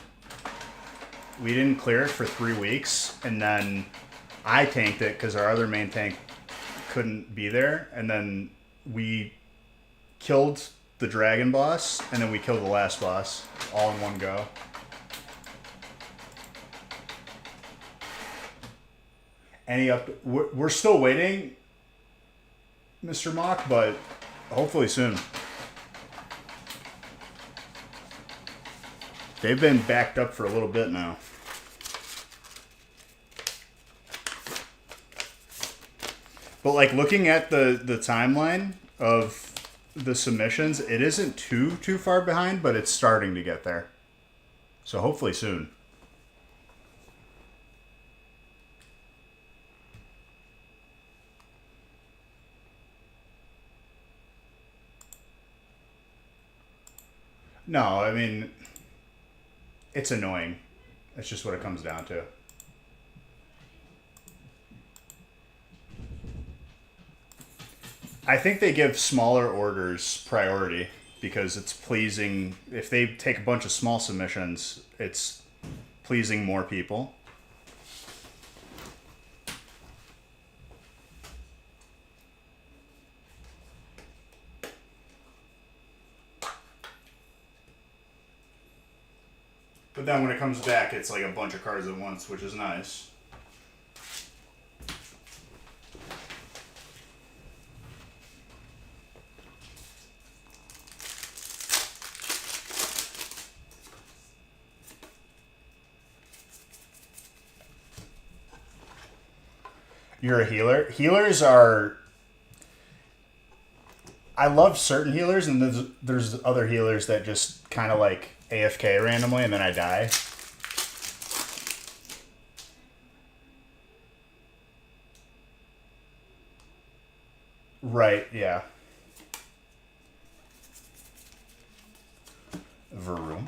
We didn't clear it for 3 weeks, and then I tanked it because our other main tank couldn't be there, and then we killed the dragon boss, and then we killed the last boss all in one go. We're still waiting, Mr. Mock, but hopefully soon. They've been backed up for a little bit now. But like looking at the timeline of the submissions, it isn't too far behind, but it's starting to get there. So hopefully soon. No, I mean, it's annoying. That's just what it comes down to. I think they give smaller orders priority because it's pleasing. If they take a bunch of small submissions, it's pleasing more people. But then when it comes back, it's like a bunch of cards at once, which is nice. You're a healer. Healers are... I love certain healers, and there's other healers that just kind of like AFK randomly, and then I die. Right, yeah. Varoom.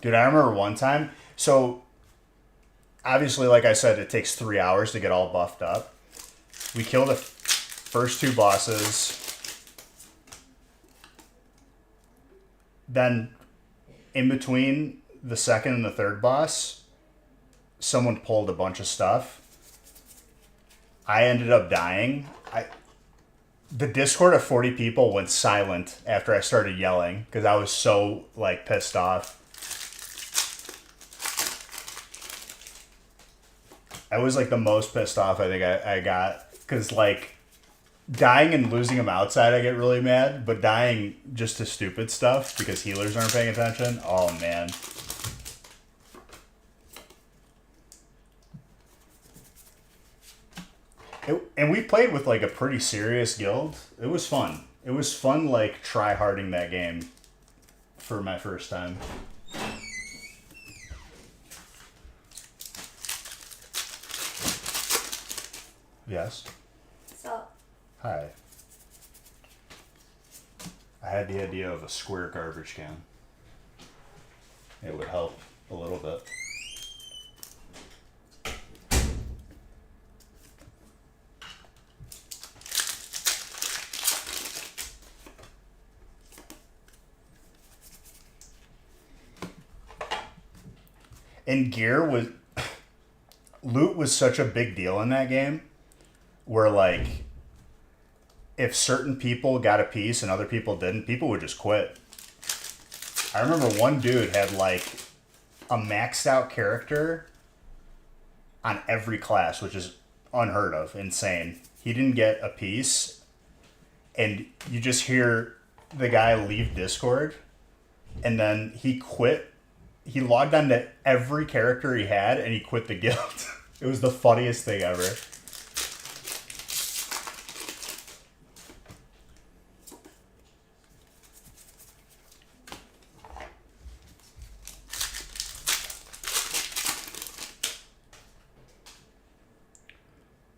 Dude, I remember one time. So, obviously, like I said, it takes 3 hours to get all buffed up. We killed the first two bosses. Then, in between the second and the third boss, someone pulled a bunch of stuff. I ended up dying. The Discord of 40 people went silent after I started yelling because I was so like pissed off. I was like the most pissed off I think I got because like dying and losing them outside I get really mad, but dying just to stupid stuff because healers aren't paying attention, oh man. And we played with like a pretty serious guild. It was fun. It was fun like try-harding that game for my first time. Yes. So, Hi. I had the idea of a square garbage can. It would help a little bit. And gear was loot was such a big deal in that game where like if certain people got a piece and other people didn't, people would just quit. I remember one dude had like a maxed out character on every class, which is unheard of, insane. He didn't get a piece and you just hear the guy leave Discord and then he quit. He logged on to every character he had and he quit the guild. It was the funniest thing ever.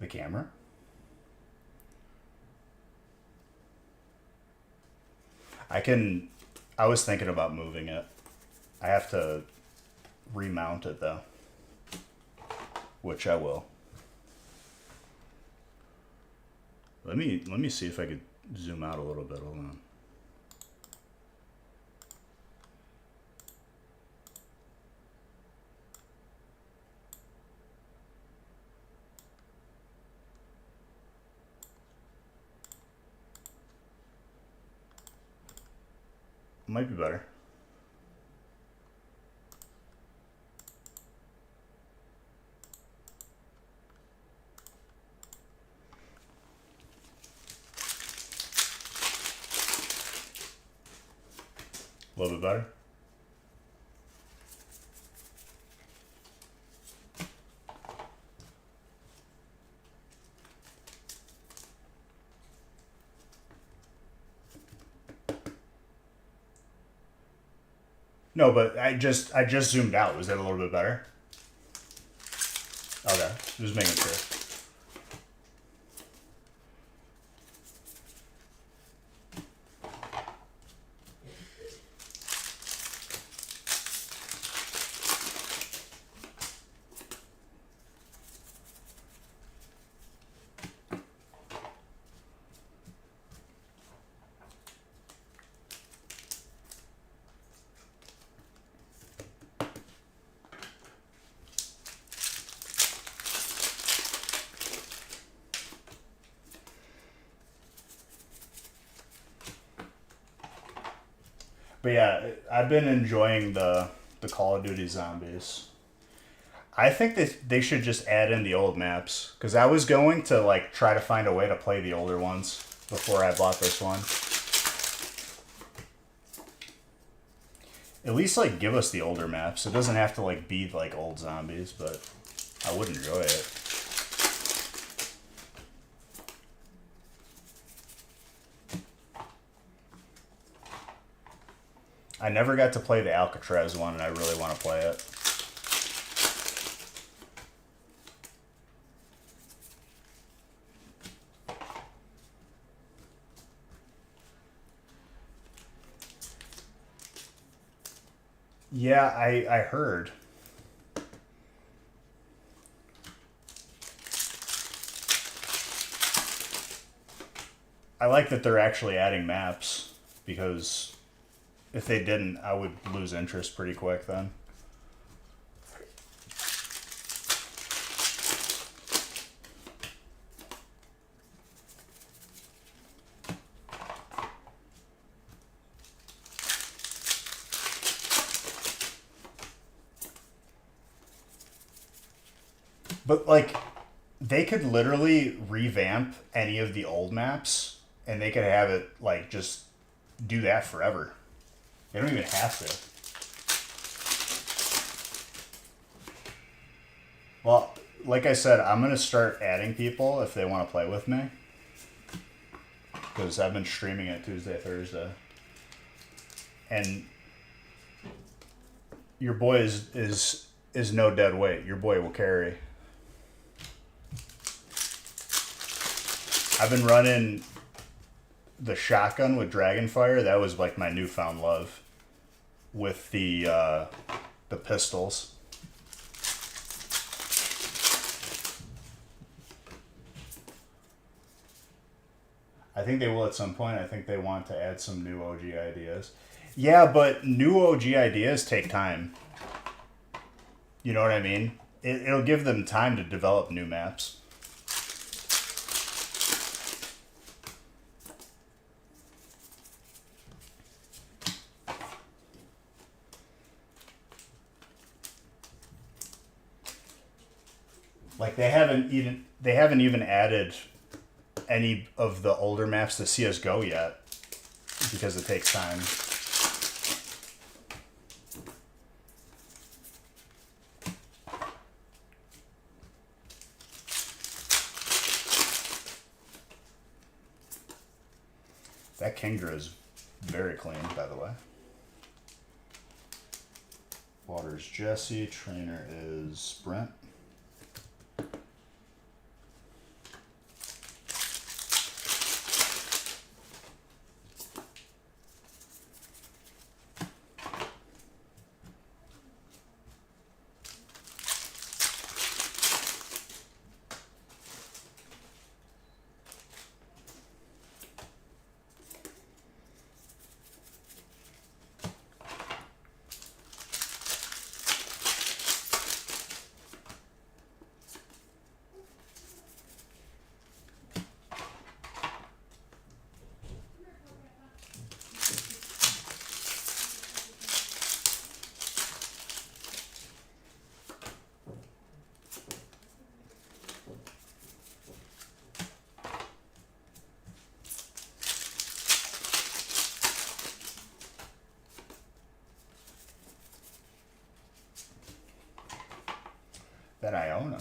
The camera? I was thinking about moving it. I have to remount it though, which I will. Let me see if I could zoom out a little bit. Hold on. Might be better. A little bit better. No, but I just zoomed out. Was that a little bit better? Okay, just making sure. But yeah, I've been enjoying the Call of Duty Zombies. I think that they should just add in the old maps because I was going to like try to find a way to play the older ones before I bought this one. At least like give us the older maps. It doesn't have to like be like old zombies, but I would enjoy it. I never got to play the Alcatraz one, and I really want to play it. Yeah, I heard. I like that they're actually adding maps, because if they didn't, I would lose interest pretty quick then. But like, they could literally revamp any of the old maps, and they could have it like just do that forever. They don't even have to. Well, like I said, I'm gonna start adding people if they want to play with me, because I've been streaming it Tuesday, Thursday, and your boy is no dead weight. Your boy will carry. I've been running the shotgun with Dragonfire. That was like my newfound love with the pistols. I think they will at some point. I think they want to add some new OG ideas. Yeah, but new OG ideas take time. You know what I mean? It'll give them time to develop new maps. Like they haven't even added any of the older maps to CS:GO yet, because it takes time. That Kingdra is very clean, by the way. Water's Jesse, trainer is Brent. That Iona.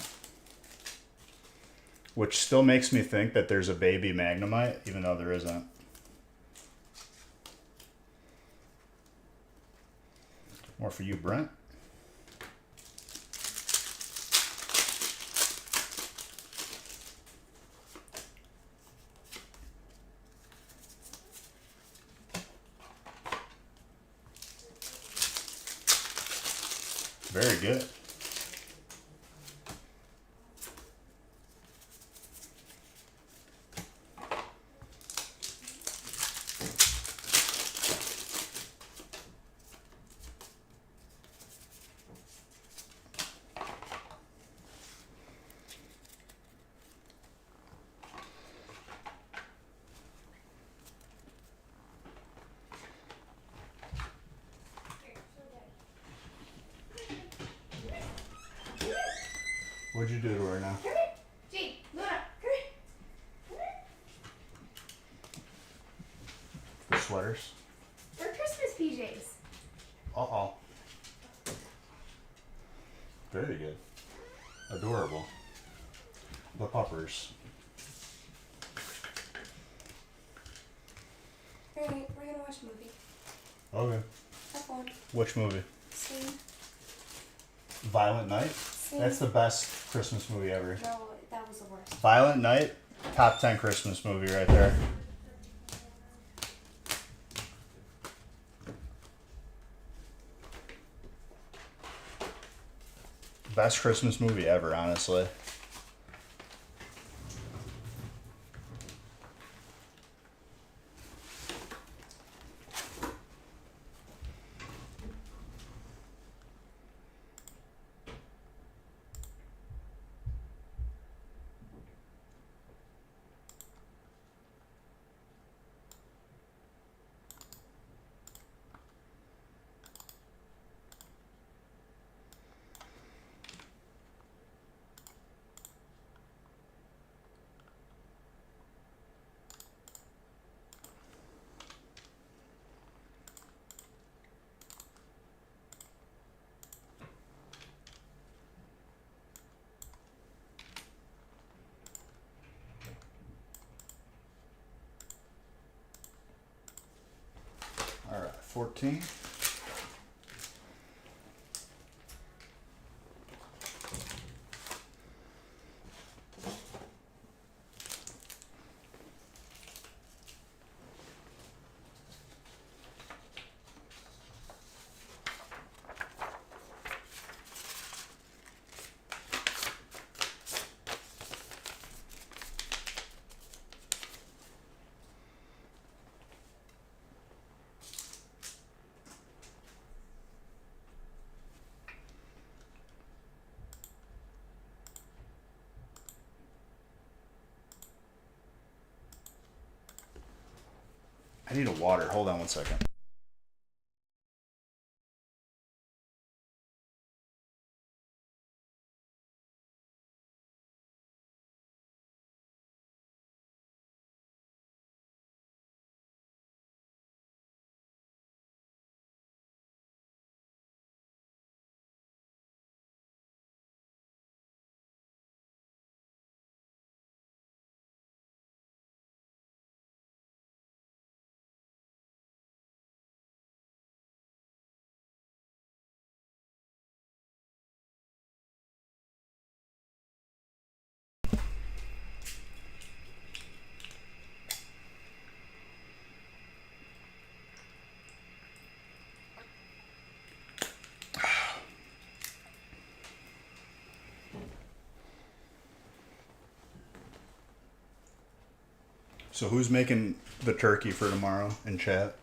Which still makes me think that there's a baby Magnemite, even though there isn't. More for you, Brent. Very good. What'd you do to her now? Come here. Jade, Luna, come here. The sweaters? They're Christmas PJs. Uh-oh. Very good. Adorable. The puppers. Alright, we're gonna watch a movie. Okay. Have fun. Which movie? Sing. Violent Night? Sing. That's the best Christmas movie ever. No, that was the worst. Violent Night, top 10 Christmas movie right there. Best Christmas movie ever, honestly. All right, 14. I need a water. Hold on one second. So who's making the turkey for tomorrow in chat?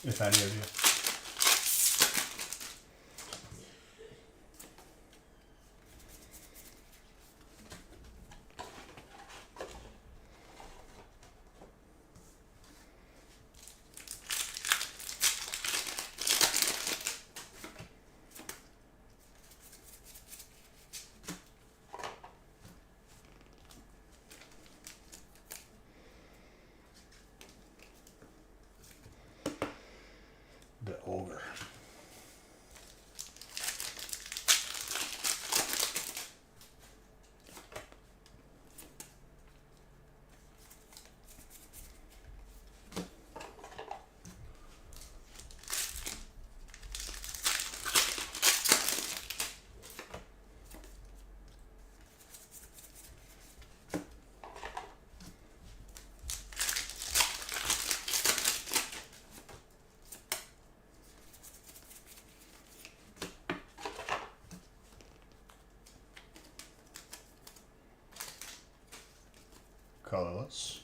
If any of you. The ogre. Colorless.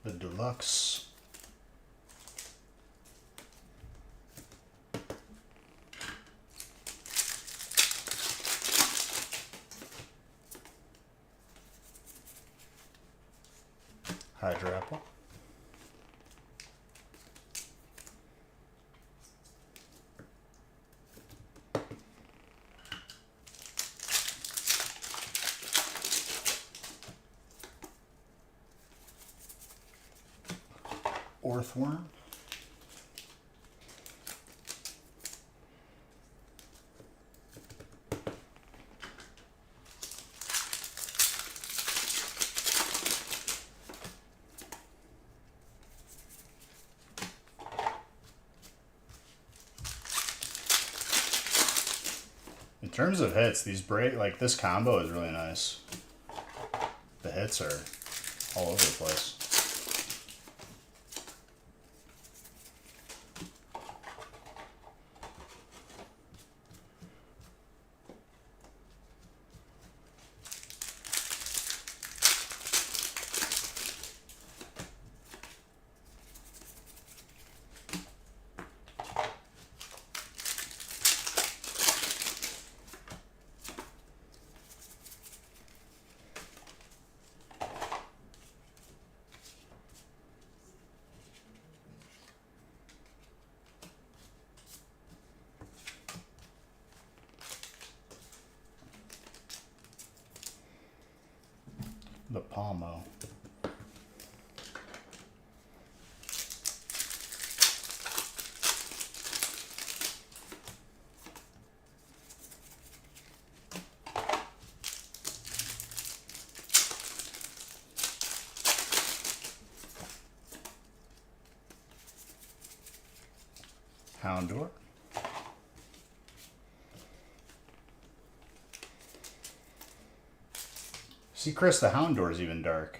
The deluxe. Hydro Apple. Orthworm. In terms of hits, these like this combo is really nice. The hits are all over the place. The Palmo. Houndour. See, Chris, the Houndour is even dark.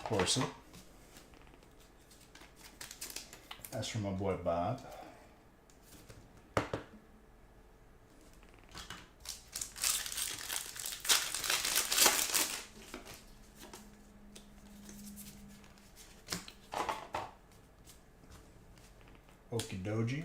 Corsi. That's from my boy Bob. Okidoji.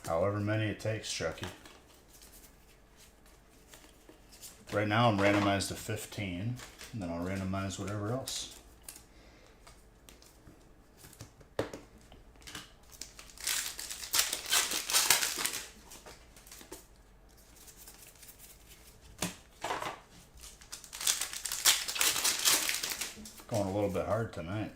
However many it takes, Chucky. Right now I'm randomized to 15, and then I'll randomize whatever else. Going a little bit hard tonight.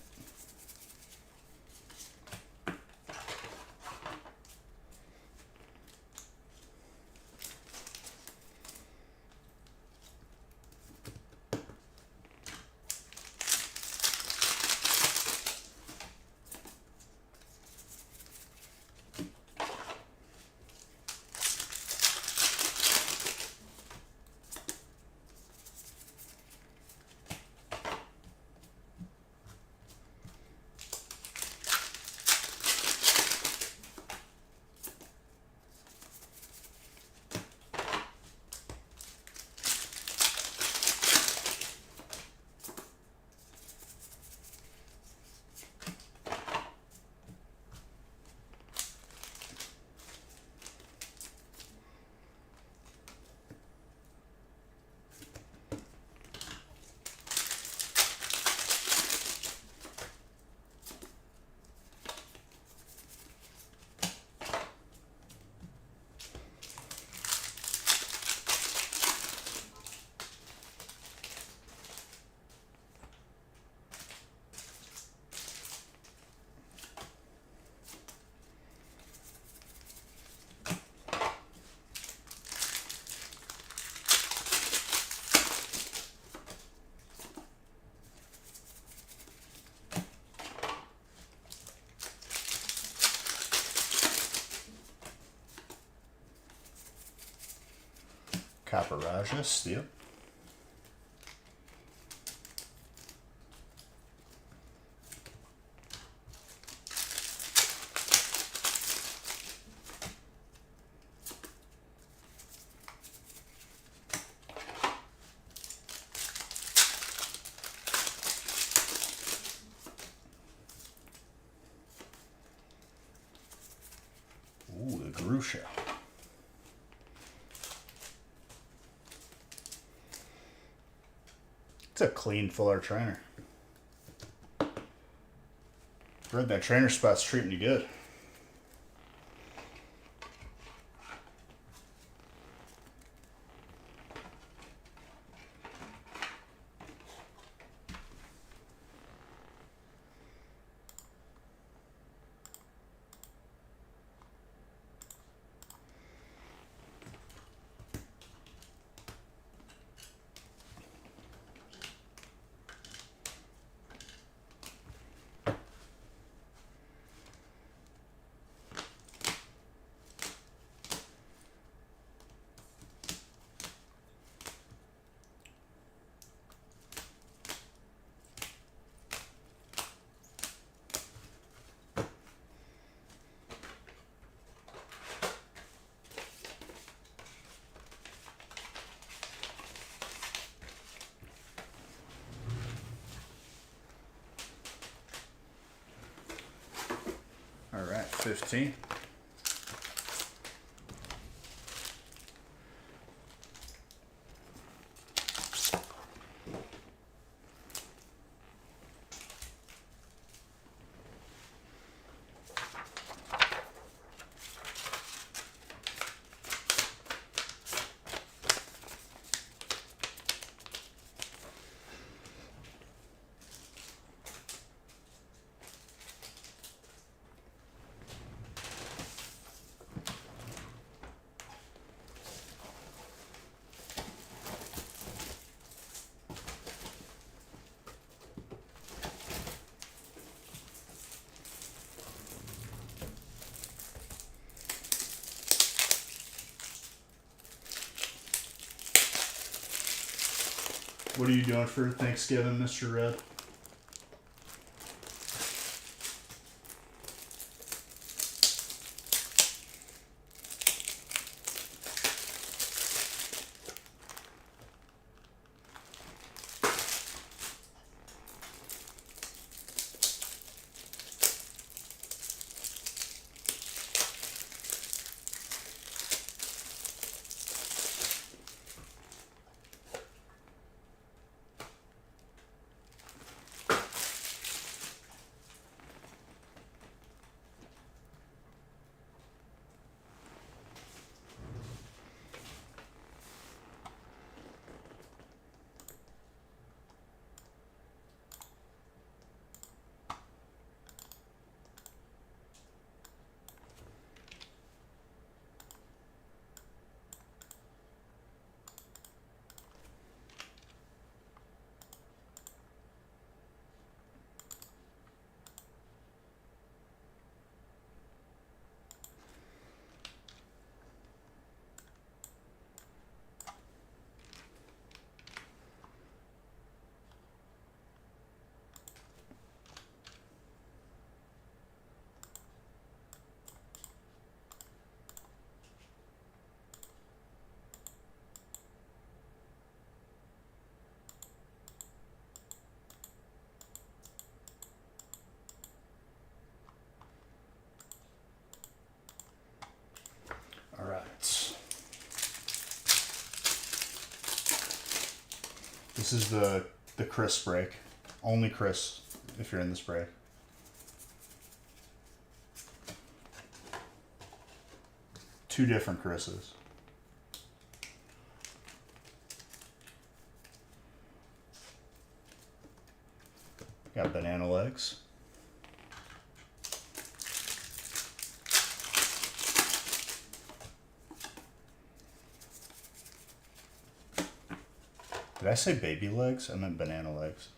Copper Raja, steel. Ooh, the Grusha. It's a clean, full art trainer. Read that trainer spot's treating you good. All right, 15. What are you doing for Thanksgiving, Mr. Red? All right. This is the Chris break. Only Chris if you're in this break. Two different Chris's. Got banana legs. Did I say baby legs? I meant banana legs.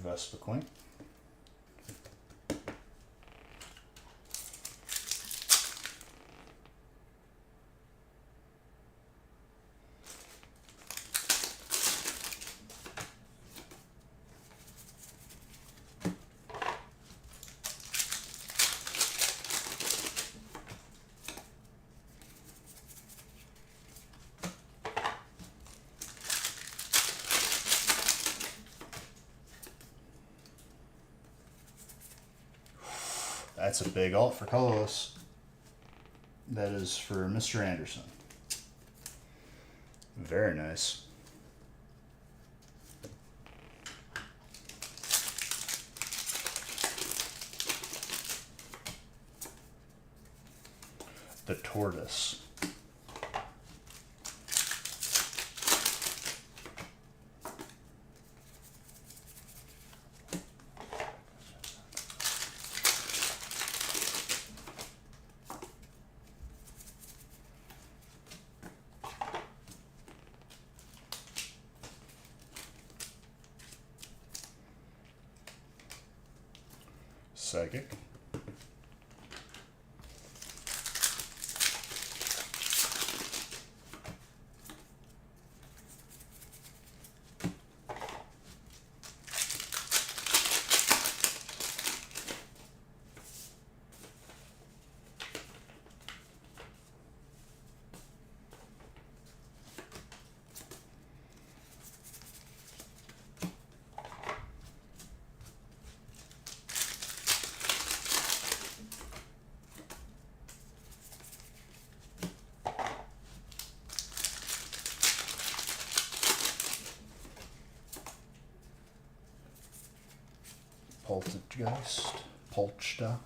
Vespiquen. That's a big alt for colorless. That is for Mr. Anderson. Very nice. The Tortoise. Psychic. Poltergeist. Polchta.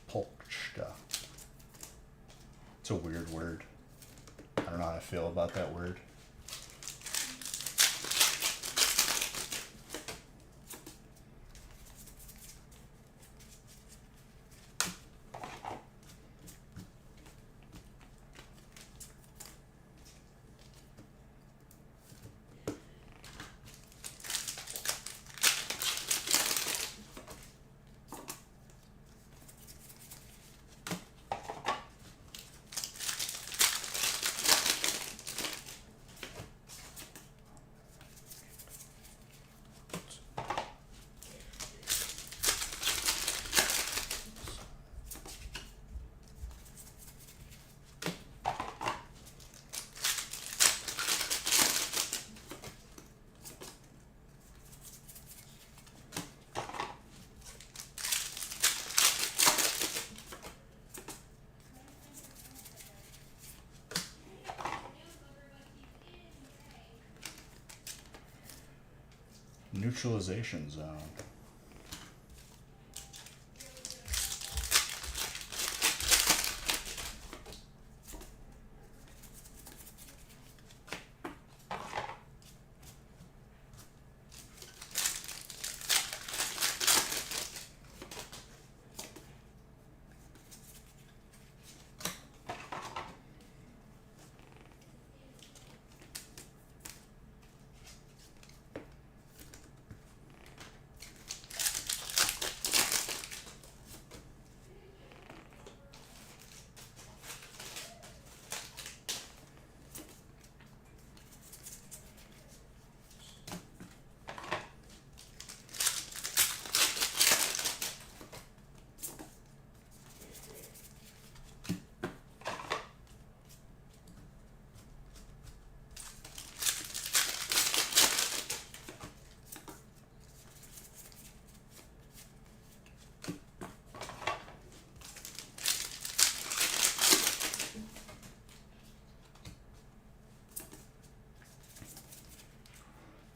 Polchta. It's a weird word. I don't know how I feel about that word. Neutralization zone.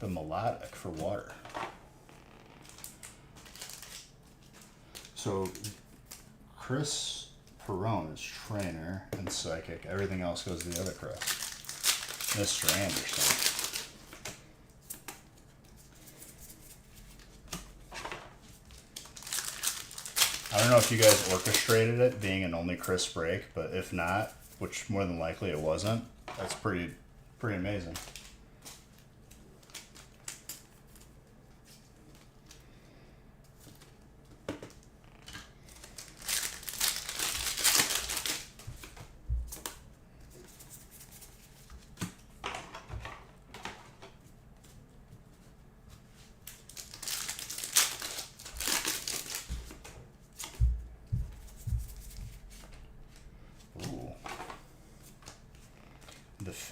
The Melodic for water. So Chris Perone is trainer and psychic. Everything else goes to the other Chris. Mr. Anderson. I don't know if you guys orchestrated it being an only Chris break, but if not, which more than likely it wasn't, that's pretty amazing.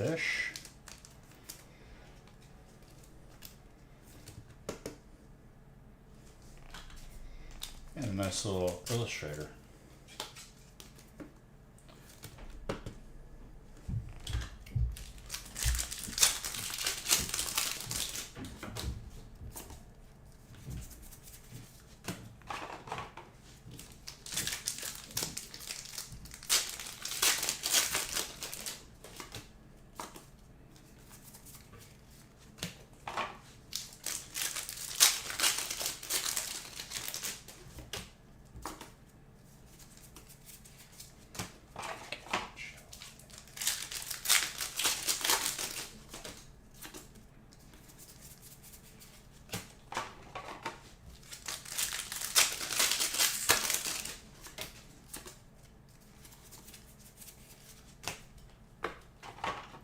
fish. And a nice little illustrator.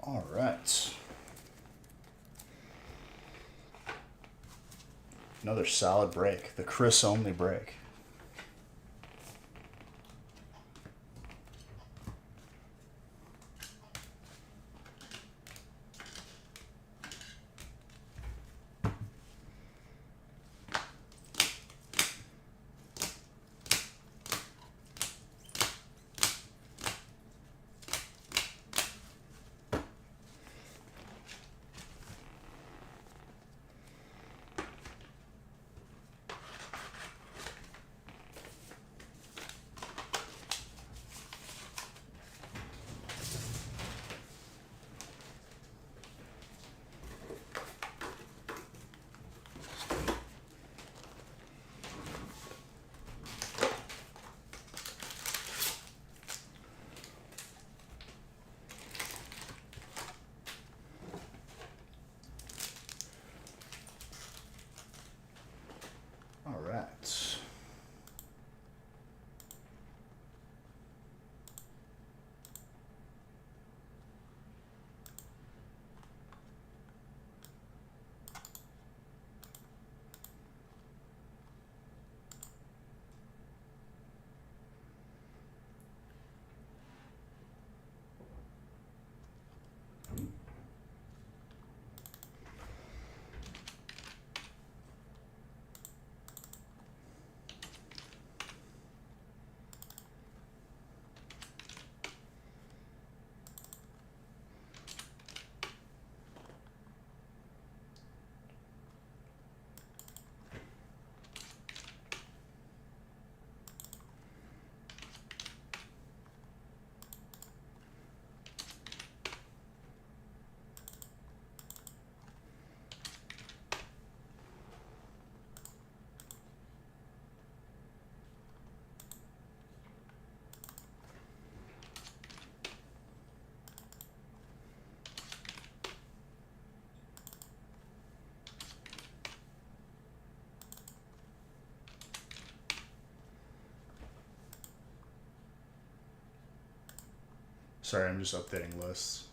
All right. Another solid break. The Chris only break. All right. Sorry, I'm just updating lists.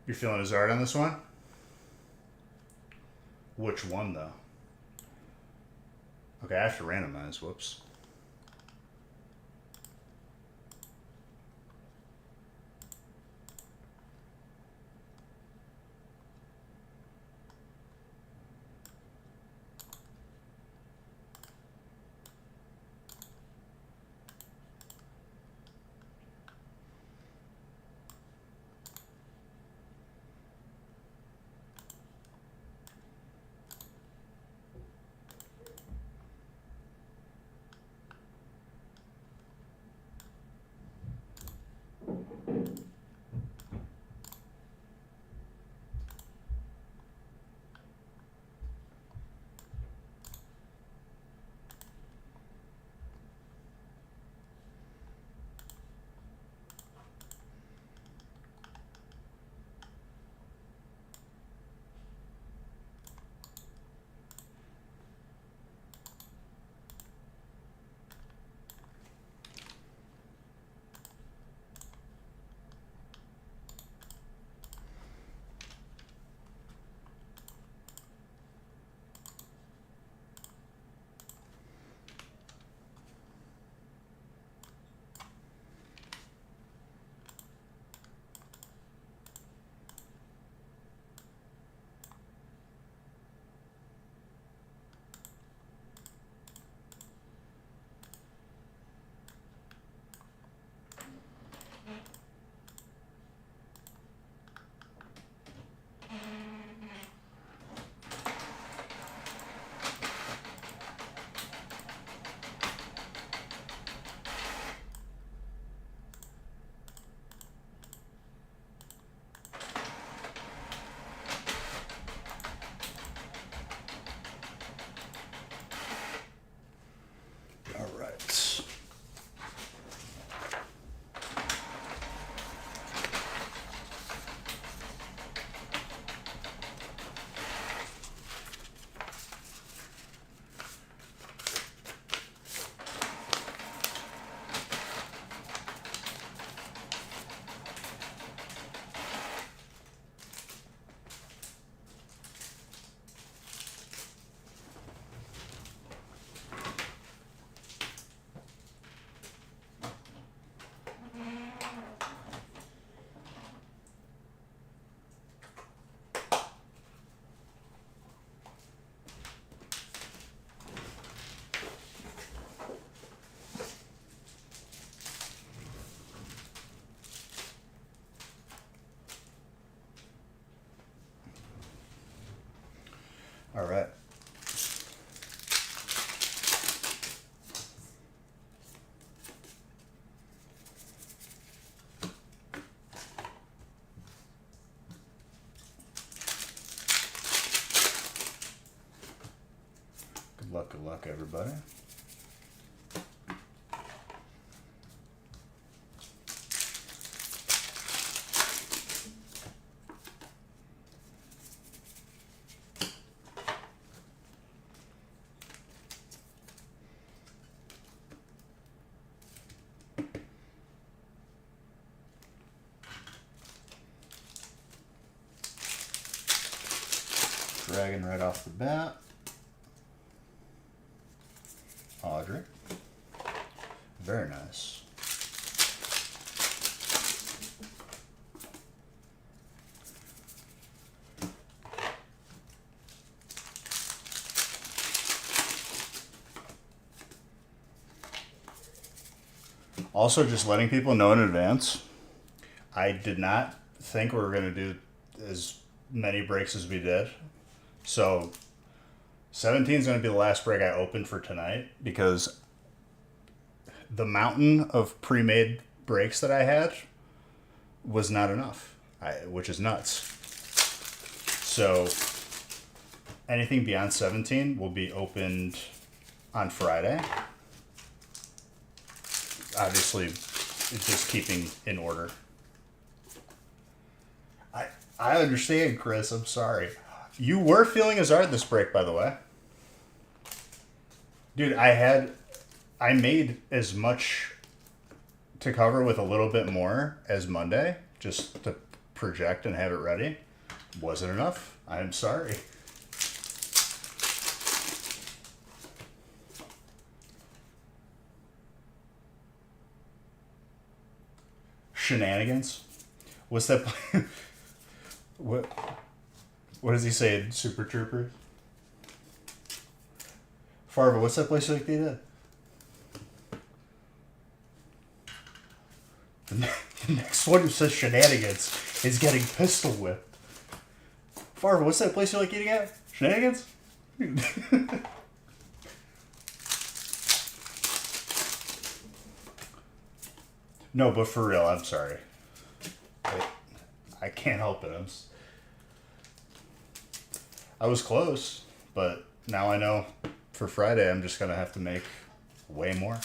You're feeling Azard on this one? Which one, though? Okay, I have to randomize. Whoops. All right. All right. Good luck, everybody. Dragon right off the bat. Audrey. Very nice. Also, just letting people know in advance, I did not think we were going to do as many breaks as we did. So 17 is going to be the last break I opened for tonight because the mountain of pre-made breaks that I had was not enough, which is nuts. So anything beyond 17 will be opened on Friday. Obviously, it's just keeping in order. I understand, Chris. I'm sorry. You were feeling Azard this break, by the way. Dude, I made as much to cover with a little bit more as Monday, just to project and have it ready. Wasn't enough. I'm sorry. Shenanigans. What's that? What does he say in Super Troopers? Farva, what's that place you like to eat at? The next one who says shenanigans is getting pistol whipped. Farva, what's that place you like eating at? Shenanigans? No, but for real, I'm sorry. I can't help it. I was close, but now I know for Friday I'm just going to have to make way more.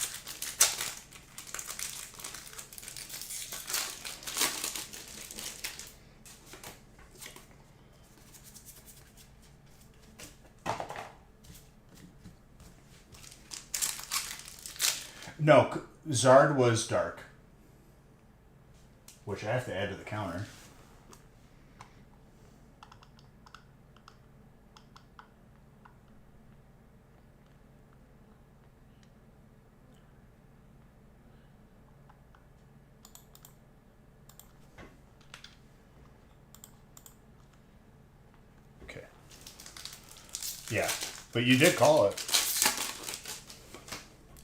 No, Zard was dark, which I have to add to the counter. Okay. Yeah, but you did call it.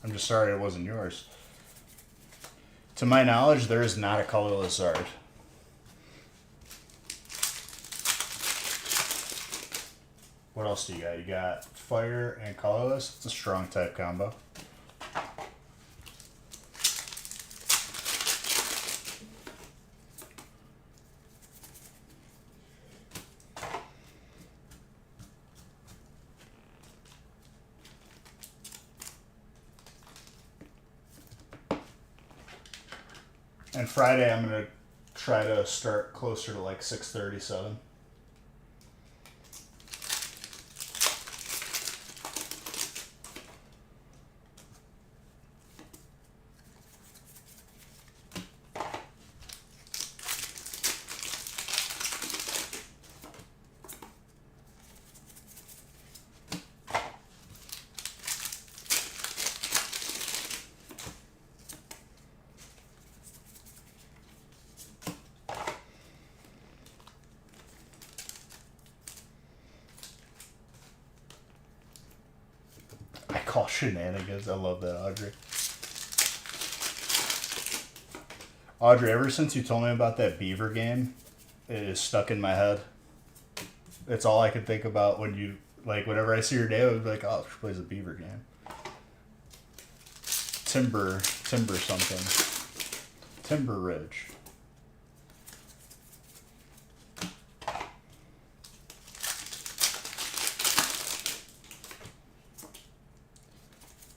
I'm just sorry it wasn't yours. To my knowledge, there is not a colorless Zard. What else do you got? You got fire and colorless. It's a strong type combo. And Friday, I'm going to try to start closer to like 6:37. Call shenanigans. I love that, Audrey. Audrey, ever since you told me about that Beaver game, it is stuck in my head. It's all I can think about when you, like, whenever I see your name, I would be like, oh, she plays a Beaver game. Timber something. Timber Ridge.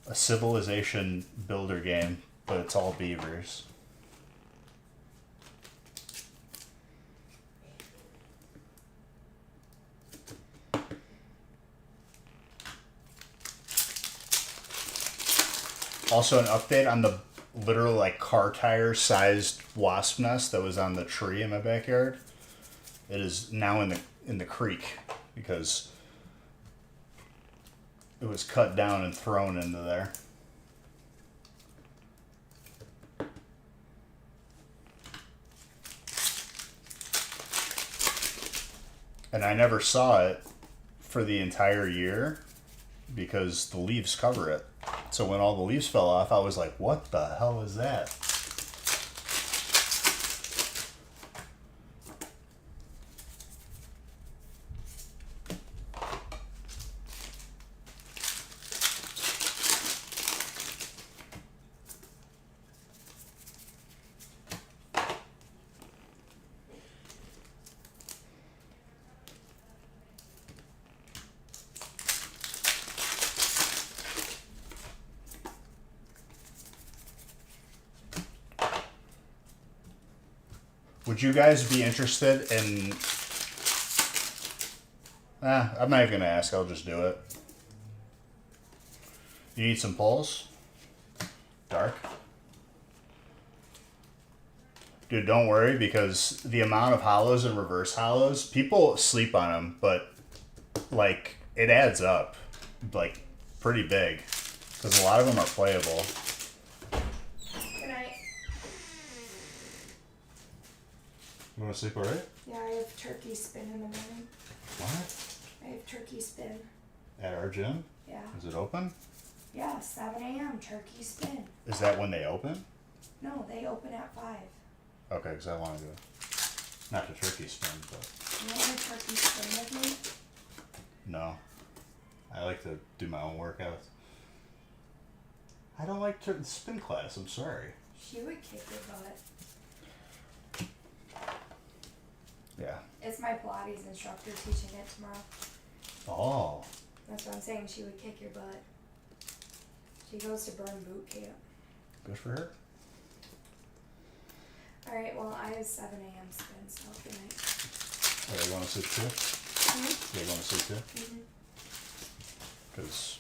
A civilization builder game, but it's all beavers. Also an update on the literal like car tire sized wasp nest that was on the tree in my backyard. It is now in the creek because it was cut down and thrown into there. And I never saw it for the entire year because the leaves cover it. So when all the leaves fell off, I was like, what the hell is that? Would you guys be interested in... I'm not even going to ask. I'll just do it. You need some pulls? Dark? Dude, don't worry because the amount of hollows and reverse hollows, people sleep on them, but like it adds up, like pretty big, because a lot of them are playable. Good night. You want to sleep alright? Yeah, I have turkey spin in the morning. What? I have turkey spin. At our gym? Yeah. Is it open? Yeah, 7 a.m. turkey spin. Is that when they open? No, they open at 5. Okay, because I want to go. Not the turkey spin, but You want a turkey spin with me? no. I like to do my own workouts. I don't like spin class. I'm sorry. She would kick your butt. Yeah. It's my Pilates instructor teaching it tomorrow. Oh. That's what I'm saying. She would kick your butt. She goes to burn boot camp. Good for her. Alright, well, I have 7 a.m. spin, so good night. Are they going to sleep too? Mm-hmm. They going to sleep too? Mm-hmm. Because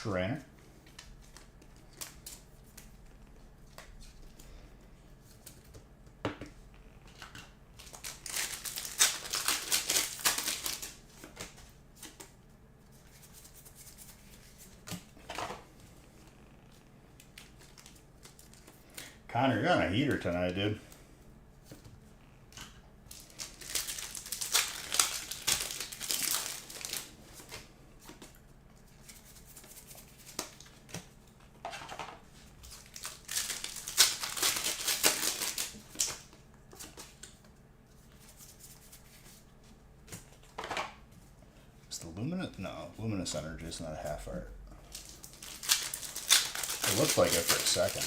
Schraner. Connor, you're on a heater tonight, dude. Is the luminous? No, luminous energy is not a half art. It looked like it for a second.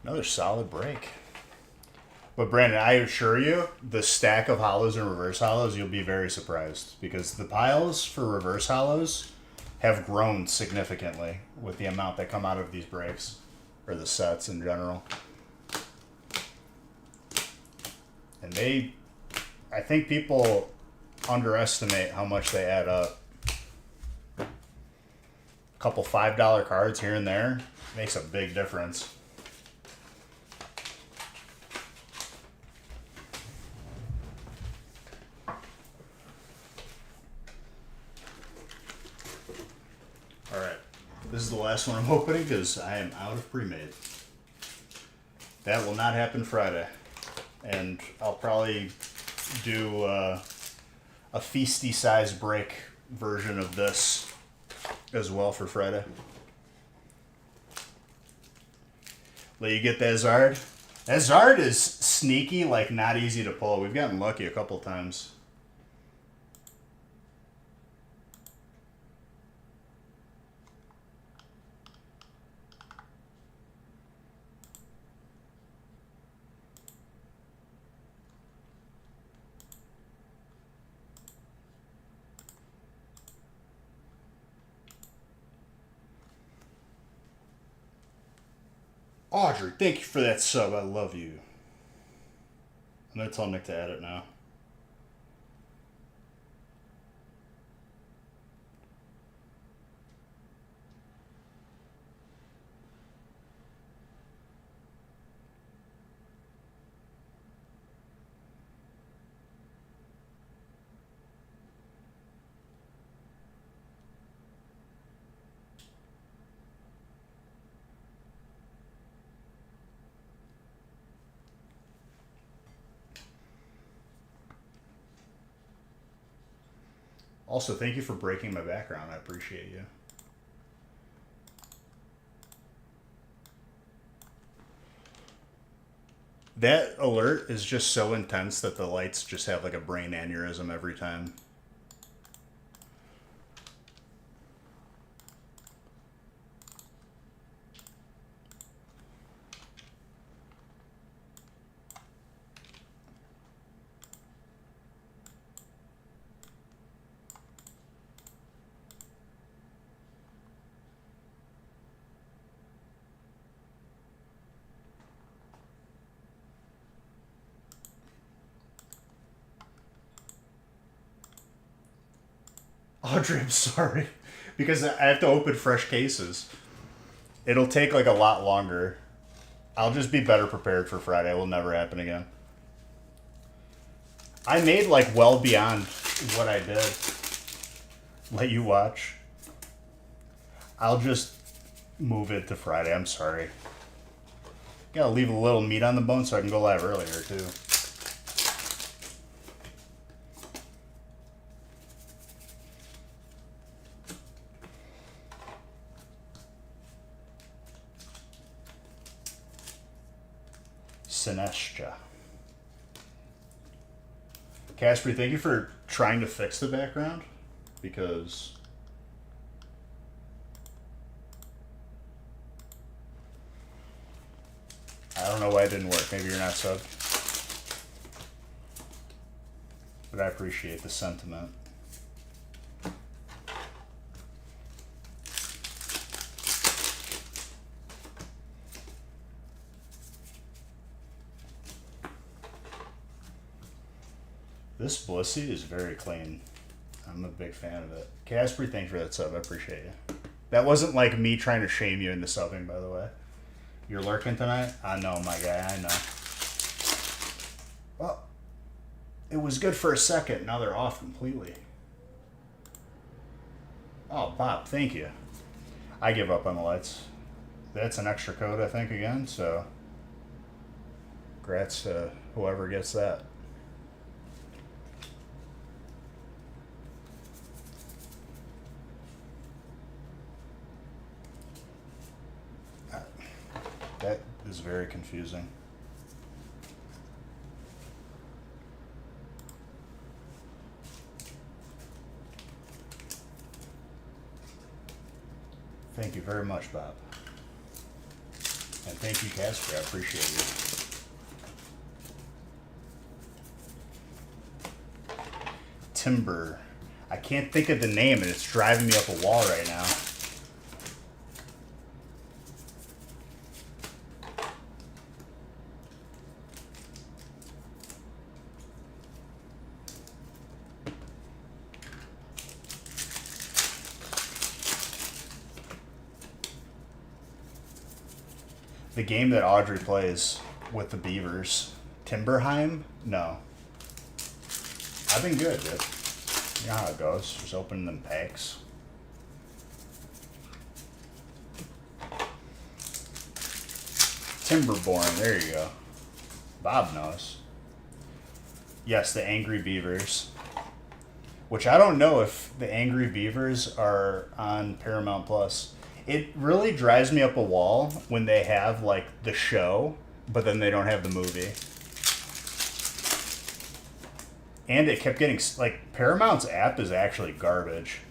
Another solid break. But Brandon, I assure you, the stack of hollows and reverse hollows, you'll be very surprised because the piles for reverse hollows have grown significantly with the amount that come out of these breaks or the sets in general. And I think people underestimate how much they add up. A couple $5 cards here and there makes a big difference. Alright, this is the last one I'm opening because I am out of pre-made. That will not happen Friday. And I'll probably do a feisty size break version of this as well for Friday. Let you get that Zard. That Zard is sneaky, like not easy to pull. We've gotten lucky a couple times. Audrey, thank you for that sub. I love you. I'm going to tell Nick to add it now. Also, thank you for breaking my background. I appreciate you. That alert is just so intense that the lights just have like a brain aneurysm every time. Audrey, I'm sorry. Because I have to open fresh cases. It'll take like a lot longer. I'll just be better prepared for Friday. It will never happen again. I made like well beyond what I did. Let you watch. I'll just move it to Friday. I'm sorry. Gotta leave a little meat on the bone so I can go live earlier too. Sinestia. Casper, thank you for trying to fix the background, because I don't know why it didn't work. Maybe you're not subbed. But I appreciate the sentiment. This Blissey is very clean. I'm a big fan of it. Casper, thanks for that sub. I appreciate you. That wasn't like me trying to shame you into subbing, by the way. You're lurking tonight? I know, my guy. I know. Well, it was good for a second. Now they're off completely. Oh, Bob, thank you. I give up on the lights. That's an extra code, I think, again, so congrats to whoever gets that. That is very confusing. Thank you very much, Bob. And thank you, Casper. I appreciate you. Timber. I can't think of the name, and it's driving me up a wall right now. The game that Audrey plays with the Beavers. Timberheim? No. I've been good, dude. You know how it goes. Just opening them packs. Timberborn, there you go. Bob knows. Yes, the Angry Beavers. Which I don't know if the Angry Beavers are on Paramount Plus. It really drives me up a wall when they have like the show, but then they don't have the movie. And it kept getting like Paramount's app is actually garbage.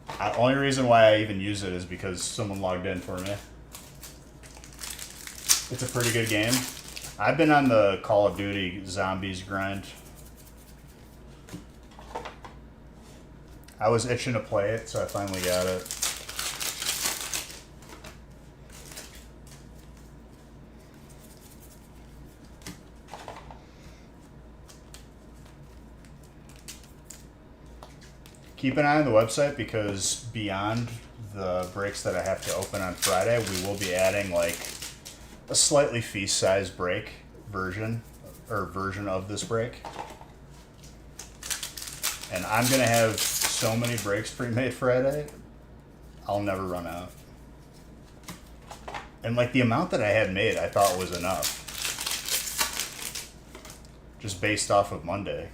The only reason why I even use it is because someone logged in for me. It's a pretty good game. I've been on the Call of Duty Zombies grind. I was itching to play it, so I finally got it. Keep an eye on the website, because beyond the breaks that I have to open on Friday, we will be adding like a slightly feast-sized break version of this break. And I'm gonna have so many breaks pre-made Friday, I'll never run out. And like the amount that I had made, I thought was enough. Just based off of Monday.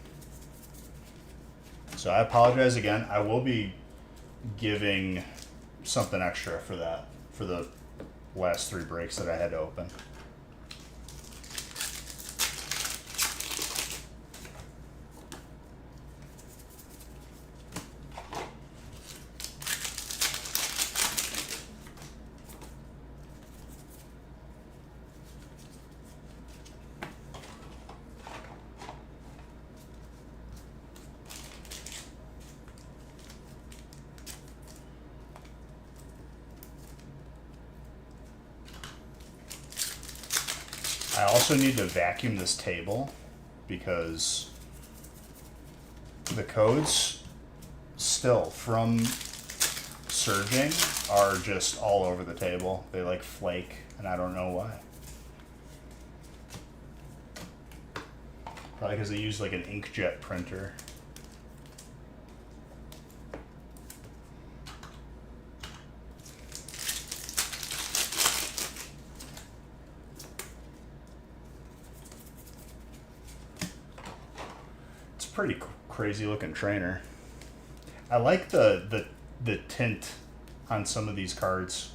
So I apologize again. I will be giving something extra for that, for the last 3 breaks that I had to open. I also need to vacuum this table because the codes still from surging are just all over the table. They like flake, and I don't know why. Probably because they use like an inkjet printer. Pretty crazy looking trainer. I like the tint on some of these cards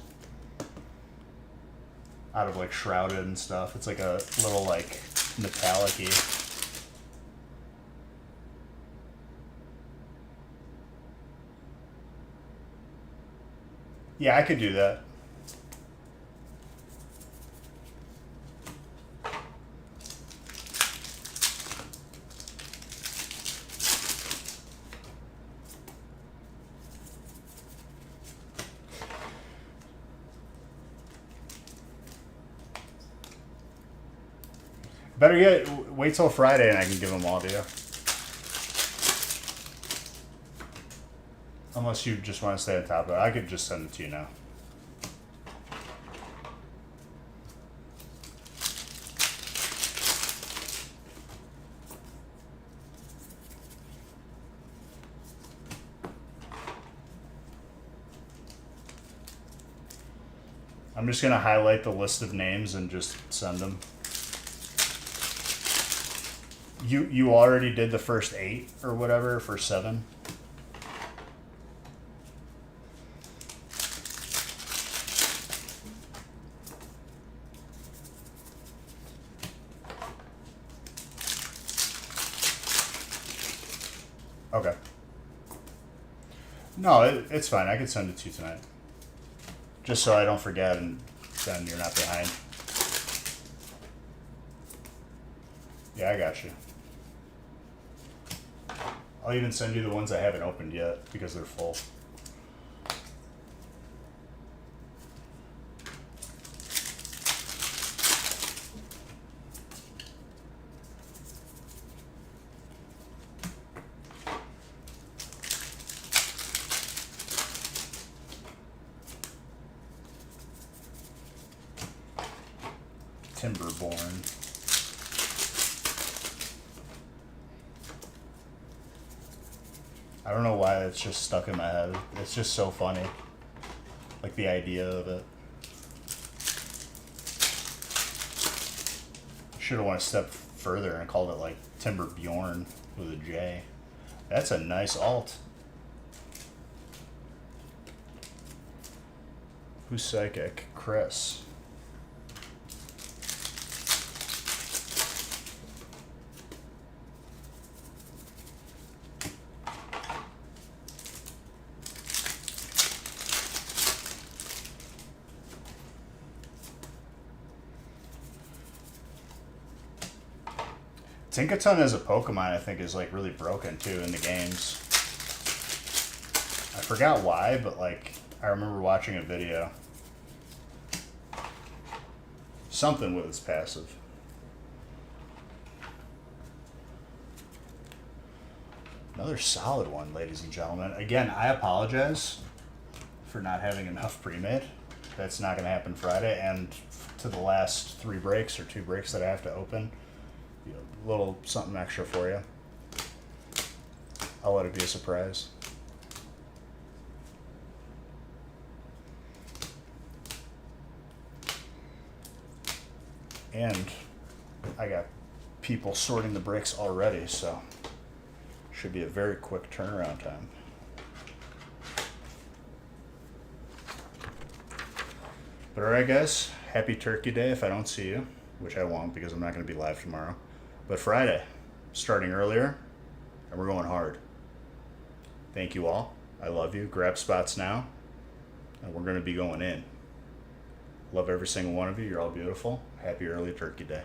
out of like shrouded and stuff. It's like a little like metallic-y. Yeah, I could do that. Better yet, wait till Friday and I can give them all to you. Unless you just want to stay on top of it. I could just send it to you now. I'm just going to highlight the list of names and just send them. You already did the first 8 or whatever for 7. Okay. No, it's fine. I can send it to you tonight. Just so I don't forget and then you're not behind. Yeah, I got you. I'll even send you the ones I haven't opened yet because they're full. Timberborn. I don't know why it's just stuck in my head. It's just so funny. Like the idea of it. Should have went a step further and called it like Timber Bjorn with a J. That's a nice alt. Who's psychic? Chris. Tinkaton as a Pokemon, I think, is like really broken too in the games. I forgot why, but like I remember watching a video. Something with its passive. Another solid one, ladies and gentlemen. Again, I apologize for not having enough pre-made. That's not going to happen Friday, and to the last 3 breaks or 2 breaks that I have to open. A little something extra for you. I'll let it be a surprise. And I got people sorting the bricks already, so Should be a very quick turnaround time. But alright, guys, happy Turkey Day if I don't see you, which I won't because I'm not going to be live tomorrow. But Friday, starting earlier, and we're going hard. Thank you all. I love you. Grab spots now, and we're going to be going in. Love every single one of you. You're all beautiful. Happy early Turkey Day.